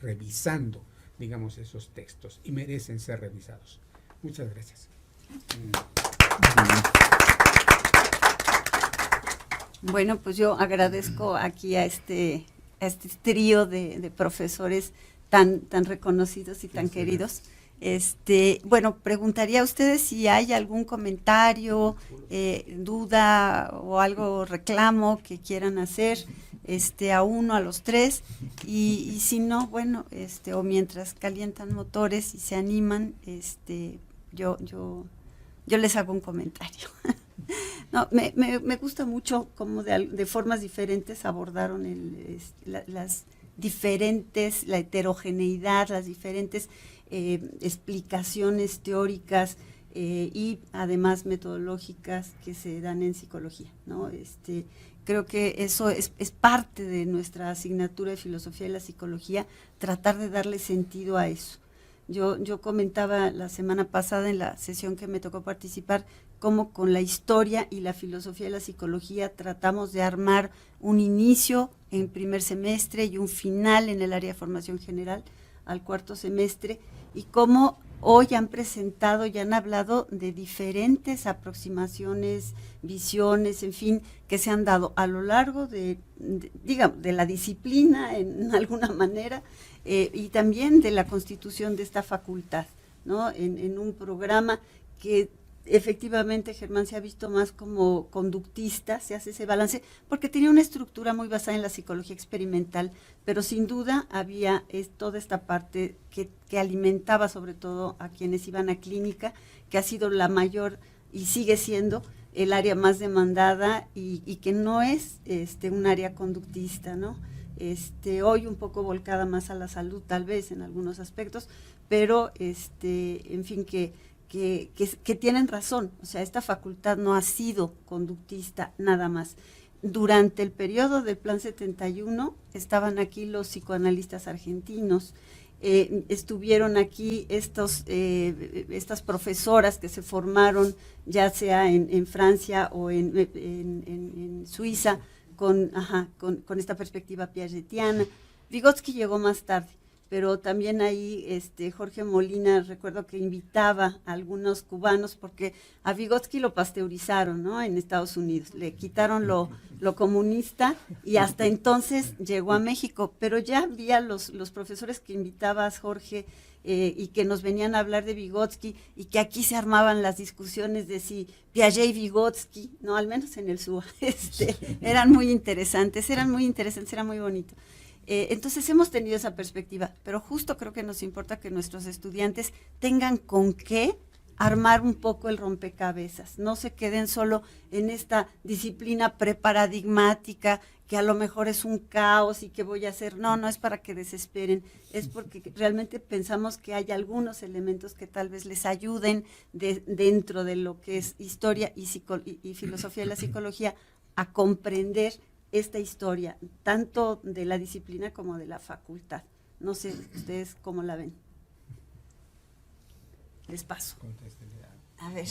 [SPEAKER 4] revisando, digamos, esos textos, y merecen ser revisados. Muchas gracias.
[SPEAKER 1] Bueno, pues yo agradezco aquí a este trío de profesores tan reconocidos y tan queridos. Bueno, preguntaría a ustedes si hay algún comentario, duda o algo, reclamo que quieran hacer, a uno, a los tres, y si no, bueno, o mientras calientan motores y se animan, yo les hago un comentario. No, me gusta mucho cómo de formas diferentes abordaron las diferentes, la heterogeneidad, las diferentes explicaciones teóricas y además metodológicas que se dan en psicología, ¿no? Creo que eso es parte de nuestra asignatura de filosofía de la psicología, tratar de darle sentido a eso. Yo comentaba la semana pasada en la sesión que me tocó participar, cómo con la historia y la filosofía de la psicología tratamos de armar un inicio en primer semestre y un final en el área de formación general al cuarto semestre, y cómo hoy han presentado y han hablado de diferentes aproximaciones, visiones, en fin, que se han dado a lo largo digamos, de la disciplina en alguna manera, y también de la constitución de esta facultad, ¿no? En un programa que efectivamente Germán se ha visto más como conductista, se hace ese balance, porque tenía una estructura muy basada en la psicología experimental, pero sin duda había toda esta parte que alimentaba sobre todo a quienes iban a clínica, que ha sido la mayor y sigue siendo el área más demandada, y que no es un área conductista, ¿no? Hoy un poco volcada más a la salud tal vez en algunos aspectos, pero en fin, que tienen razón. O sea, esta facultad no ha sido conductista nada más. Durante el periodo del Plan 71 estaban aquí los psicoanalistas argentinos, estuvieron aquí estas profesoras que se formaron ya sea en Francia o en Suiza con esta perspectiva piagetiana. Vygotsky llegó más tarde, pero también ahí Jorge Molina, recuerdo que invitaba a algunos cubanos, porque a Vygotsky lo pasteurizaron, ¿no? En Estados Unidos, le quitaron lo comunista, y hasta entonces llegó a México, pero ya había los profesores que invitabas, Jorge, y que nos venían a hablar de Vygotsky, y que aquí se armaban las discusiones de si Piaget y Vygotsky, no, al menos en el SUA, eran muy interesantes, era muy bonito. Entonces hemos tenido esa perspectiva, pero justo creo que nos importa que nuestros estudiantes tengan con qué armar un poco el rompecabezas, no se queden solo en esta disciplina preparadigmática que a lo mejor es un caos y que voy a hacer. No es para que desesperen, es porque realmente pensamos que hay algunos elementos que tal vez les ayuden dentro de lo que es historia y filosofía de la psicología a comprender esta historia, tanto de la disciplina como de la facultad. No sé, ustedes cómo la ven. Les paso. A ver.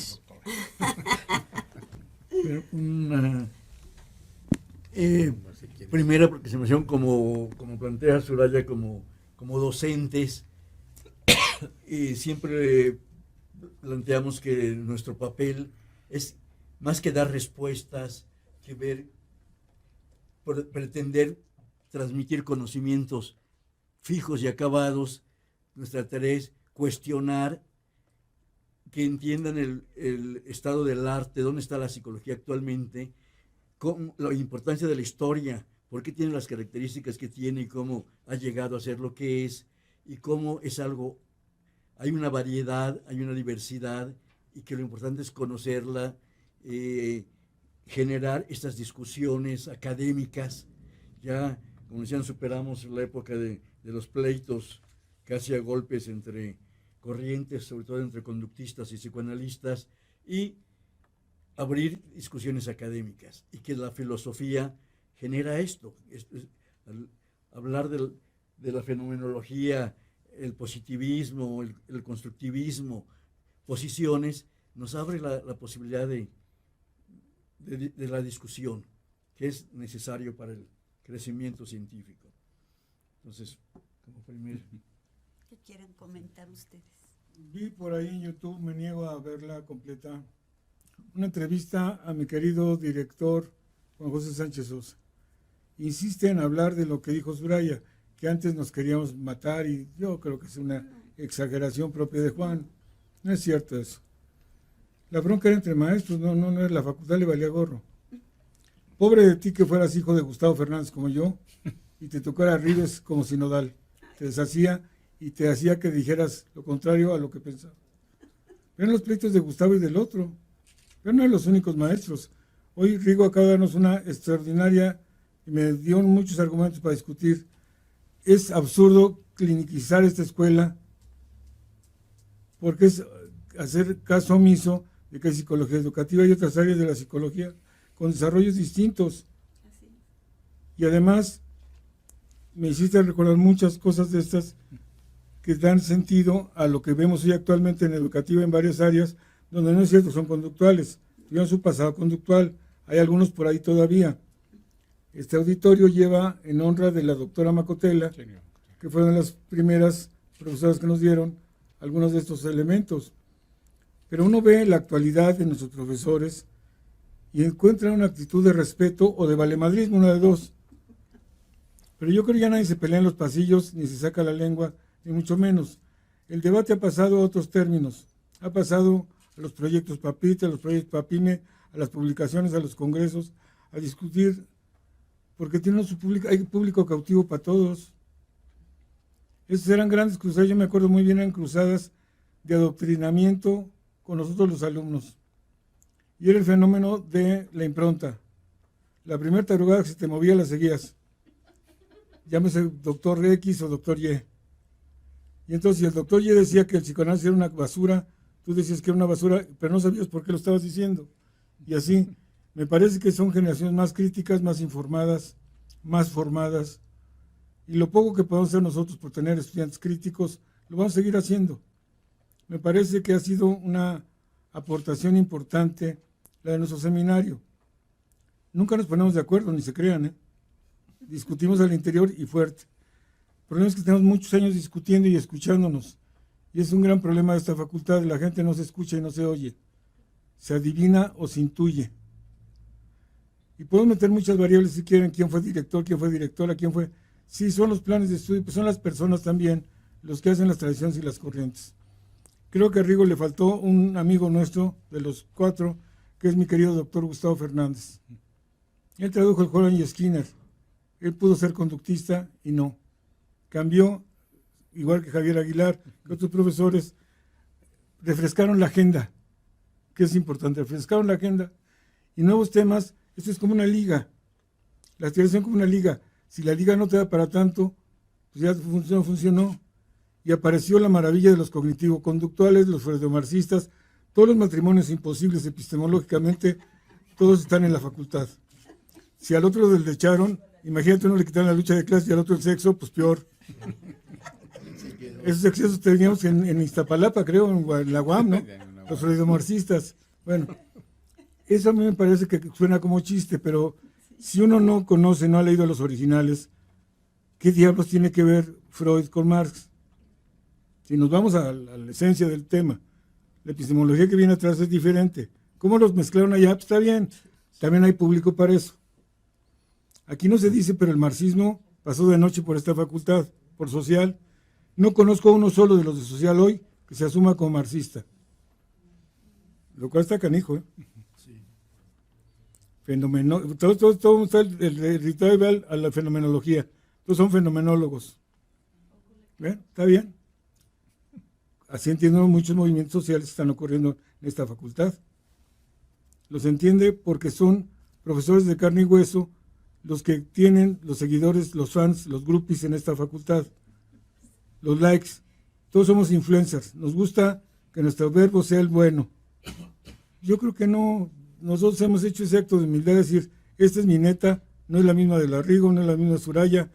[SPEAKER 3] Primera, porque se me hicieron como plantea Soraya, como docentes, siempre planteamos que nuestro papel es más que dar respuestas, que pretender transmitir conocimientos fijos y acabados. Nuestra tarea es cuestionar, que entiendan el estado del arte, dónde está la psicología actualmente, la importancia de la historia, por qué tiene las características que tiene y cómo ha llegado a ser lo que es, y cómo es algo, hay una variedad, hay una diversidad, y que lo importante es conocerla, generar estas discusiones académicas. Ya, como decían, superamos la época de los pleitos casi a golpes entre corrientes, sobre todo entre conductistas y psicoanalistas, y abrir discusiones académicas, y que la filosofía genera esto. Hablar de la fenomenología, el positivismo, el constructivismo, posiciones, nos abre la posibilidad de la discusión, que es necesario para el crecimiento científico. Entonces, como primer...
[SPEAKER 1] ¿Qué quieren comentar ustedes?
[SPEAKER 2] Vi por ahí en YouTube, me niego a verla completa, una entrevista a mi querido director Juan José Sánchez Sosa. Insiste en hablar de lo que dijo Soraya, que antes nos queríamos matar, y yo creo que es una exageración propia de Juan. No es cierto eso. La bronca era entre maestros, no es la facultad, le valía gorro. Pobre de ti que fueras hijo de Gustavo Fernández como yo, y te tocara Rives como sinodal. Te deshacía y te hacía que dijeras lo contrario a lo que pensaba. Ven los pleitos de Gustavo y del otro, pero no eran los únicos maestros. Hoy Rigo acaba de darnos una extraordinaria, y me dio muchos argumentos para discutir. Es absurdo clinicizar esta escuela, porque es hacer caso omiso de que hay psicología educativa y otras áreas de la psicología con desarrollos distintos. Y además me hiciste recordar muchas cosas de estas que dan sentido a lo que vemos hoy actualmente en educativa en varias áreas, donde no es cierto, son conductuales, tuvieron su pasado conductual, hay algunos por ahí todavía. Este auditorio lleva en honra de la doctora Macotela, que fue una de las primeras profesoras que nos dieron algunos de estos elementos. Pero uno ve la actualidad de nuestros profesores y encuentra una actitud de respeto o de valemadrismo, una de dos. Pero yo creo que ya nadie se pelea en los pasillos, ni se saca la lengua, ni mucho menos. El debate ha pasado a otros términos. Ha pasado a los proyectos PAPIT, a los proyectos PAPIME, a las publicaciones, a los congresos, a discutir, porque tienen su público, hay público cautivo para todos. Esas eran grandes cruzadas, yo me acuerdo muy bien, eran cruzadas de adoctrinamiento con nosotros los alumnos. Y era el fenómeno de la impronta. La primera tarugada que se te movía la seguías. Llámese doctor X o doctor Y. Y entonces si el doctor Y decía que el psicoanálisis era una basura, tú decías que era una basura, pero no sabías por qué lo estabas diciendo. Y así, me parece que son generaciones más críticas, más informadas, más formadas. Y lo poco que podemos hacer nosotros por tener estudiantes críticos, lo vamos a seguir haciendo. Me parece que ha sido una aportación importante la de nuestro seminario. Nunca nos ponemos de acuerdo, ni se crean, ¿eh? Discutimos al interior y fuerte. El problema es que tenemos muchos años discutiendo y escuchándonos. Y es un gran problema de esta facultad, la gente no se escucha y no se oye. Se adivina o se intuye. Y podemos meter muchas variables si quieren, quién fue director, quién fue directora, quién fue... Sí, son los planes de estudio, pues son las personas también los que hacen las tradiciones y las corrientes. Creo que a Rigo le faltó un amigo nuestro, de los 4, que es mi querido doctor Gustavo Fernández. Él tradujo el Holland y Skinner. Él pudo ser conductista y no. Cambió, igual que Javier Aguilar, que otros profesores, refrescaron la agenda, que es importante, refrescaron la agenda y nuevos temas. Esto es como una liga, la teoría como una liga. Si la liga no te da para tanto, pues ya funcionó. Y apareció la maravilla de los cognitivo-conductuales, los freudomarxistas, todos los matrimonios imposibles epistemológicamente, todos están en la facultad. Si al otro le echaron, imagínate, uno le quitaron la lucha de clase y al otro el sexo, pues peor. Esos excesos teníamos en Iztapalapa, creo, en la UAM, ¿no? Los freudomarxistas. Bueno, eso a mí me parece que suena como chiste, pero si uno no conoce, no ha leído los originales, ¿qué diablos tiene que ver Freud con Marx? Si nos vamos a la esencia del tema, la epistemología que viene atrás es diferente. ¿Cómo los mezclaron allá? Pues está bien, también hay público para eso. Aquí no se dice, pero el marxismo pasó de noche por esta facultad, por social. No conozco a uno solo de los de social hoy que se asuma como marxista. Lo cual está canijo, ¿eh?
[SPEAKER 3] Sí.
[SPEAKER 2] Todo está el ritual a la fenomenología. Todos son fenomenólogos. ¿Ven? ¿Está bien? Así entiendo muchos movimientos sociales que están ocurriendo en esta facultad. Los entiende porque son profesores de carne y hueso los que tienen los seguidores, los fans, los groupies en esta facultad. Los likes. Todos somos influencers. Nos gusta que nuestro verbo sea el bueno. Yo creo que no. Nosotros hemos hecho ese acto de humildad de decir, esta es mi neta, no es la misma de la Rigo, no es la misma de Suraya.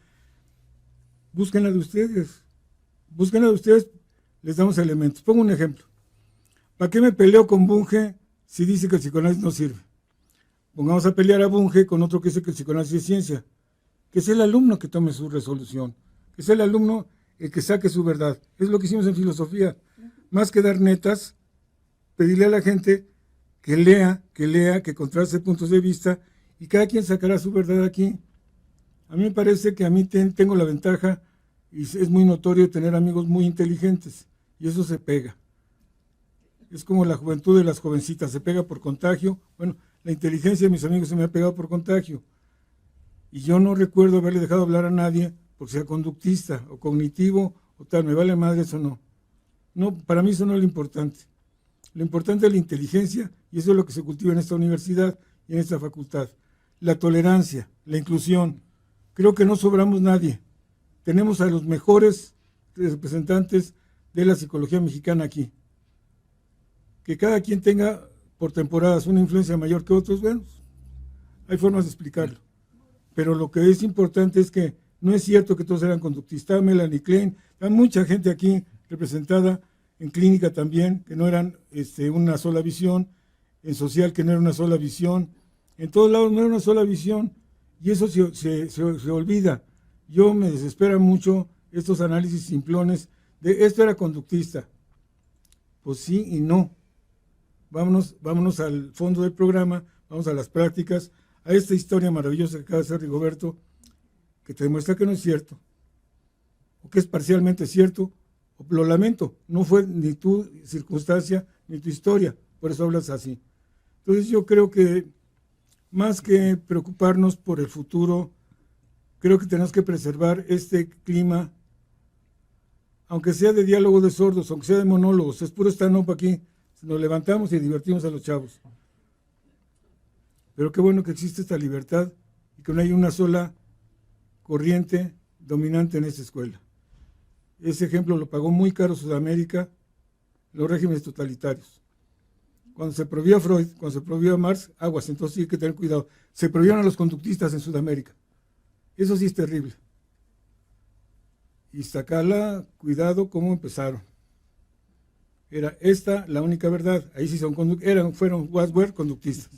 [SPEAKER 2] Búsquenla de ustedes. Búsquenla de ustedes. Les damos elementos. Pongo un ejemplo. ¿Para qué me peleo con Bunge si dice que el psicoanálisis no sirve? Pongamos a pelear a Bunge con otro que dice que el psicoanálisis es ciencia. Que es el alumno que tome su resolución. Que es el alumno el que saque su verdad. Es lo que hicimos en filosofía. Más que dar netas, pedirle a la gente que lea, que contraste puntos de vista y cada quien sacará su verdad aquí. A mí me parece que a mí tengo la ventaja y es muy notorio tener amigos muy inteligentes. Y eso se pega. Es como la juventud de las jovencitas, se pega por contagio. Bueno, la inteligencia de mis amigos se me ha pegado por contagio. Y yo no recuerdo haberle dejado hablar a nadie porque sea conductista o cognitivo o tal, me vale madre eso no. No, para mí eso no es lo importante. Lo importante es la inteligencia y eso es lo que se cultiva en esta universidad y en esta facultad. La tolerancia, la inclusión. Creo que no sobramos nadie. Tenemos a los mejores representantes de la psicología mexicana aquí. Que cada quien tenga por temporadas una influencia mayor que otros, bueno, hay formas de explicarlo. Pero lo que es importante es que no es cierto que todos eran conductistas. Melanie Klein, Hay mucha gente aquí representada, en clínica también, que no eran una sola visión, en social que no era una sola visión, en todos lados no era una sola visión, y eso se olvida. Yo me desespera mucho estos análisis simplones de esto era conductista. Pues sí y no. Vámonos al fondo del programa, vamos a las prácticas, a esta historia maravillosa que acaba de hacer Rigoberto, que te demuestra que no es cierto, o que es parcialmente cierto, o lo lamento, no fue ni tu circunstancia ni tu historia, por eso hablas así. Entonces yo creo que más que preocuparnos por el futuro, creo que tenemos que preservar este clima, aunque sea de diálogo de sordos, aunque sea de monólogos, es puro stand-up aquí, nos levantamos y divertimos a los chavos. Pero qué bueno que existe esta libertad y que no hay una sola corriente dominante en esta escuela. Ese ejemplo lo pagó muy caro Sudamérica, los regímenes totalitarios. Cuando se prohibió a Freud, cuando se prohibió a Marx, aguas, entonces sí hay que tener cuidado. Se prohibieron a los conductistas en Sudamérica. Eso sí es terrible. Y Iztacala, cuidado cómo empezaron. Era esta la única verdad. Ahí sí fueron conductistas.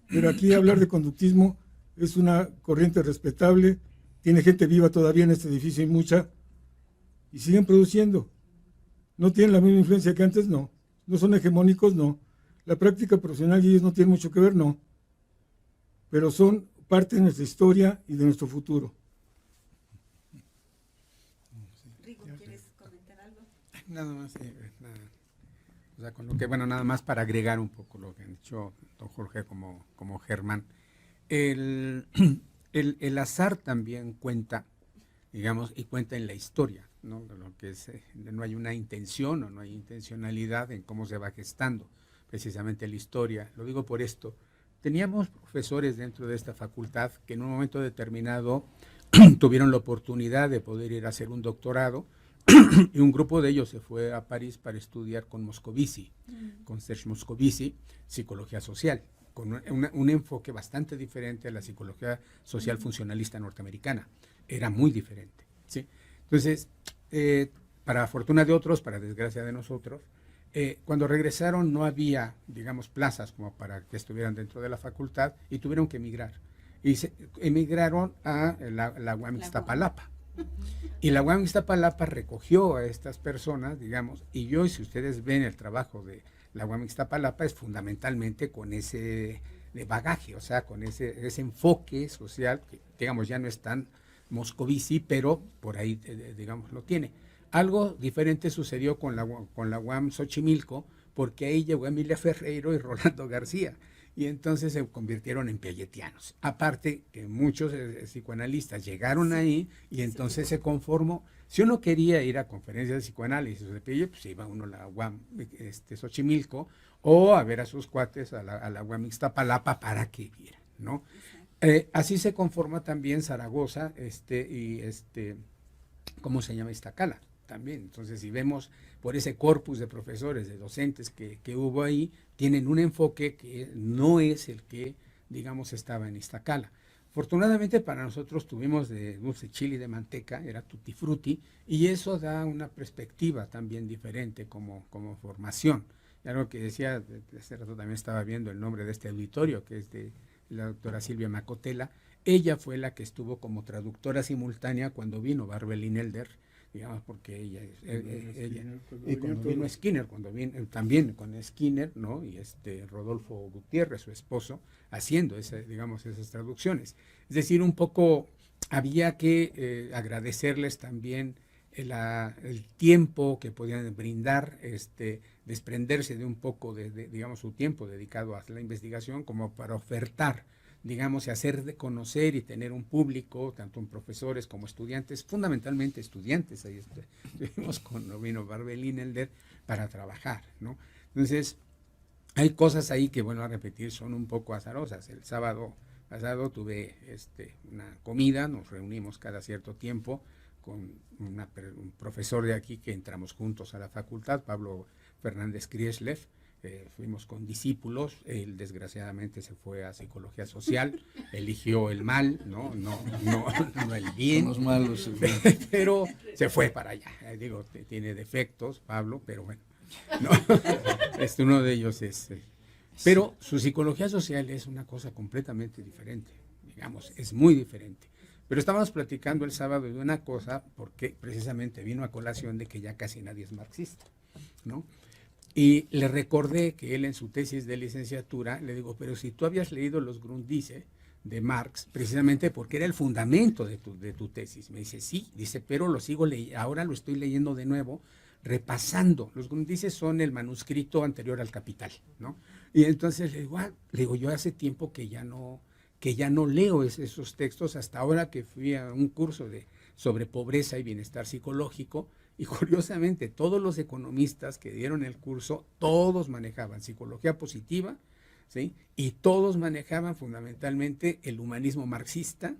[SPEAKER 2] Pero aquí hablar de conductismo es una corriente respetable. Tiene gente viva todavía en este edificio y mucha. Y siguen produciendo. ¿No tienen la misma influencia que antes? No. ¿No son hegemónicos? No. La práctica profesional y ellos no tienen mucho que ver, no. Pero son parte de nuestra historia y de nuestro futuro.
[SPEAKER 1] Rigo, ¿quieres comentar algo?
[SPEAKER 4] Nada más, nada. O sea, con lo que, bueno, nada más para agregar un poco lo que han dicho don Jorge como Germán. El azar también cuenta, digamos, y cuenta en la historia, ¿no? De lo que es, no hay una intención o no hay intencionalidad en cómo se va gestando precisamente la historia. Lo digo por esto. Teníamos profesores dentro de esta facultad que en un momento determinado tuvieron la oportunidad de poder ir a hacer un doctorado y un grupo de ellos se fue a París para estudiar con Moscovici, con Serge Moscovici, psicología social, con un enfoque bastante diferente a la psicología social funcionalista norteamericana. Era muy diferente, ¿sí? Entonces, para fortuna de otros, para desgracia de nosotros, cuando regresaron no había, digamos, plazas como para que estuvieran dentro de la facultad y tuvieron que emigrar. Y emigraron a la UAM Iztapalapa. Y la UAM Iztapalapa recogió a estas personas, digamos, y si ustedes ven el trabajo de la UAM Iztapalapa es fundamentalmente con ese bagaje, o sea, con ese enfoque social, que digamos ya no es tan Moscovici, pero por ahí, digamos, lo tiene. Algo diferente sucedió con la UAM Xochimilco, porque ahí llegó Emilia Ferreiro y Rolando García, y entonces se convirtieron en piagetianos. Aparte que muchos psicoanalistas llegaron ahí y entonces se conformó. Si uno quería ir a conferencias de psicoanálisis o de Piaget, pues iba uno a la UAM Xochimilco o a ver a sus cuates a la UAM Iztapalapa para que vieran, ¿no? Así se conforma también Zaragoza ¿cómo se llama? Iztacala también. Entonces, si vemos por ese corpus de profesores, de docentes que hubo ahí, tienen un enfoque que no es el que, digamos, estaba en Iztacala. Afortunadamente para nosotros tuvimos de dulce chile y de manteca, era tutti frutti, y eso da una perspectiva también diferente como formación. Y algo que decía, hace rato también estaba viendo el nombre de este auditorio, que es de la doctora Silvia Macotela. Ella fue la que estuvo como traductora simultánea cuando vino Barbelín Elder, digamos, porque ella y cuando vino Skinner, también con Skinner, ¿no? Y Rodolfo Gutiérrez, su esposo, haciendo esas traducciones. Es decir, un poco había que agradecerles también el tiempo que podían brindar, desprenderse de un poco digamos, su tiempo dedicado a la investigación como para ofertar, digamos, y hacer de conocer y tener un público, tanto en profesores como estudiantes, fundamentalmente estudiantes, ahí estuvimos cuando vino Barbelín Elder para trabajar, ¿no? Entonces, hay cosas ahí que, bueno, a repetir, son un poco azarosas. El sábado pasado tuve una comida, nos reunimos cada cierto tiempo con un profesor de aquí que entramos juntos a la facultad, Pablo Fernández Krieslev, fuimos condiscípulos. Él desgraciadamente se fue a psicología social, eligió el mal, no el bien.
[SPEAKER 3] Son los malos.
[SPEAKER 4] Pero se fue para allá. Digo, tiene defectos, Pablo, pero bueno. No, uno de ellos es... pero su psicología social es una cosa completamente diferente, digamos, es muy diferente. Pero estábamos platicando el sábado de una cosa, porque precisamente vino a colación de que ya casi nadie es marxista, ¿no? Y le recordé que él en su tesis de licenciatura, le digo, pero si tú habías leído los Grundrisse de Marx, precisamente porque era el fundamento de tu tesis. Me dice, sí, dice, pero lo sigo leyendo, ahora lo estoy leyendo de nuevo, repasando. Los Grundrisse son el manuscrito anterior al Capital, ¿no? Y entonces le digo, yo hace tiempo que ya no leo esos textos, hasta ahora que fui a un curso sobre pobreza y bienestar psicológico, y curiosamente todos los economistas que dieron el curso, todos manejaban psicología positiva, ¿sí? Y todos manejaban fundamentalmente el humanismo marxista.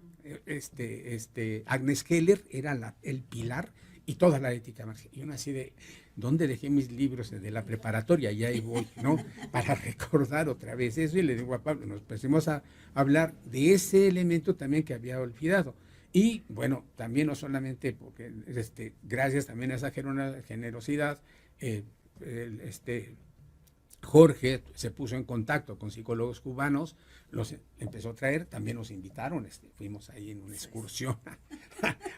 [SPEAKER 4] Agnes Keller era el pilar, y toda la ética marxista. Y uno así de, ¿dónde dejé mis libros de la preparatoria? Y ahí voy, ¿no? Para recordar otra vez eso. Y le digo a Pablo, nos pusimos a hablar de ese elemento también que había olvidado. Y bueno, también no solamente porque gracias también a esa generosidad, Jorge se puso en contacto con psicólogos cubanos, los empezó a traer, también nos invitaron, fuimos ahí en una excursión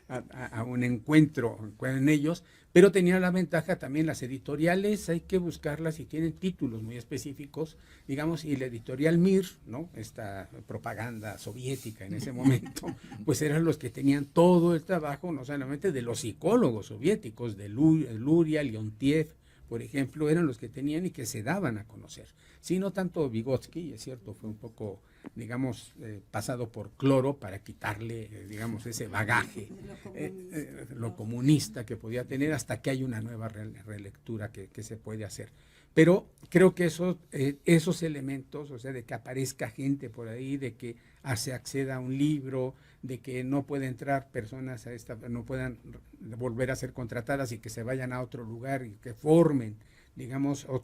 [SPEAKER 4] a un encuentro con ellos, pero tenía la ventaja también las editoriales, hay que buscarlas y tienen títulos muy específicos, digamos, y la editorial Mir, ¿no? Esta propaganda soviética en ese momento, pues eran los que tenían todo el trabajo, no solamente de los psicólogos soviéticos, de Luria, Leontiev, por ejemplo, eran los que tenían y que se daban a conocer. Sí, no tanto Vygotsky, es cierto, fue un poco, digamos, pasado por cloro para quitarle, digamos, ese bagaje, lo comunista que podía tener, hasta que hay una nueva relectura que se puede hacer. Pero creo que esos elementos, o sea, de que aparezca gente por ahí, de que se acceda a un libro, de que no pueden entrar personas no puedan volver a ser contratadas y que se vayan a otro lugar y que formen, digamos, ¿cómo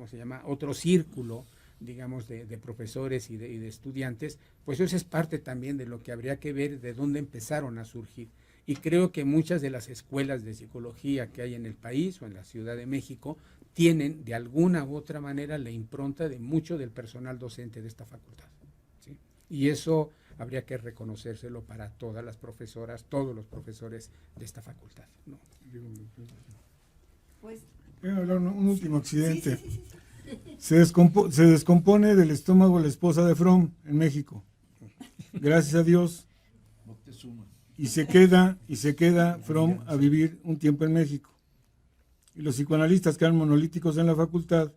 [SPEAKER 4] se llama? Otro círculo, digamos, de profesores y de estudiantes, pues eso es parte también de lo que habría que ver, de dónde empezaron a surgir. Y creo que muchas de las escuelas de psicología que hay en el país o en la Ciudad de México tienen de alguna u otra manera la impronta de mucho del personal docente de esta facultad, ¿sí? Y eso habría que reconocérselo para todas las profesoras, todos los profesores de esta facultad, ¿no?
[SPEAKER 1] Pues,
[SPEAKER 2] voy a hablar un último accidente.
[SPEAKER 1] Sí.
[SPEAKER 2] Se descompone del estómago la esposa de Fromm en México. Gracias a Dios. Y se queda Fromm a vivir un tiempo en México. Y los psicoanalistas que eran monolíticos en la facultad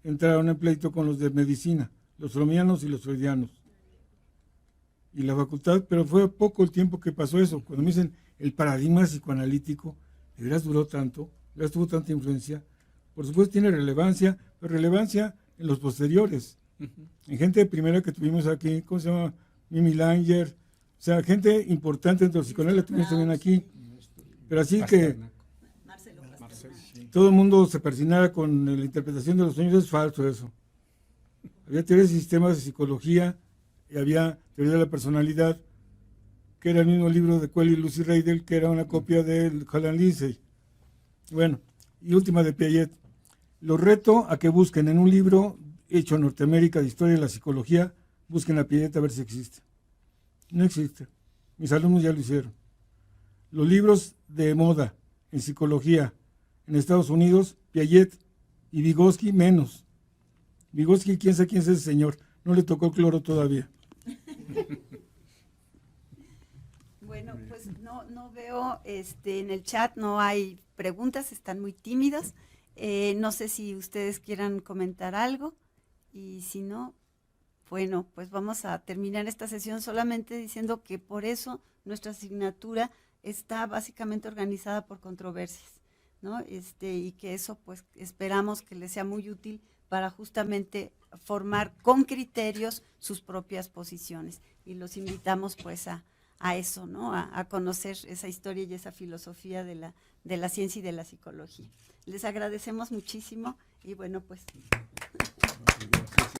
[SPEAKER 2] entraron en pleito con los de medicina, los frommianos y los freudianos. Y la facultad, pero fue poco el tiempo que pasó eso. Cuando me dicen el paradigma psicoanalítico, ¿de veras duró tanto? ¿De veras tuvo tanta influencia? Por supuesto tiene relevancia, pero relevancia en los posteriores. En gente de primera que tuvimos aquí, ¿cómo se llama? Mimi Langer, o sea, gente importante entre los psicoanalistas la tuvimos también aquí. Pero así que todo el mundo se persinara con la interpretación de los sueños, es falso eso. Había teorías y sistemas de psicología y había teoría de la personalidad, que era el mismo libro de Coelho y Lucy Reidel, que era una copia de Alan Lindsay. Bueno, y última de Piaget. Los reto a que busquen en un libro hecho en Norteamérica de historia de la psicología, busquen a Piaget a ver si existe. No existe. Mis alumnos ya lo hicieron. Los libros de moda en psicología en Estados Unidos, Piaget y Vygotsky menos. Vygotsky, quién sabe quién es ese señor. No le tocó cloro todavía.
[SPEAKER 1] bueno, pues no veo, en el chat no hay preguntas, están muy tímidos. No sé si ustedes quieran comentar algo, y si no, bueno, pues vamos a terminar esta sesión solamente diciendo que por eso nuestra asignatura está básicamente organizada por controversias, ¿no? Y que eso pues esperamos que les sea muy útil para justamente formar con criterios sus propias posiciones, y los invitamos pues a a eso, ¿no? A conocer esa historia y esa filosofía de la ciencia y de la psicología. Les agradecemos muchísimo y bueno, pues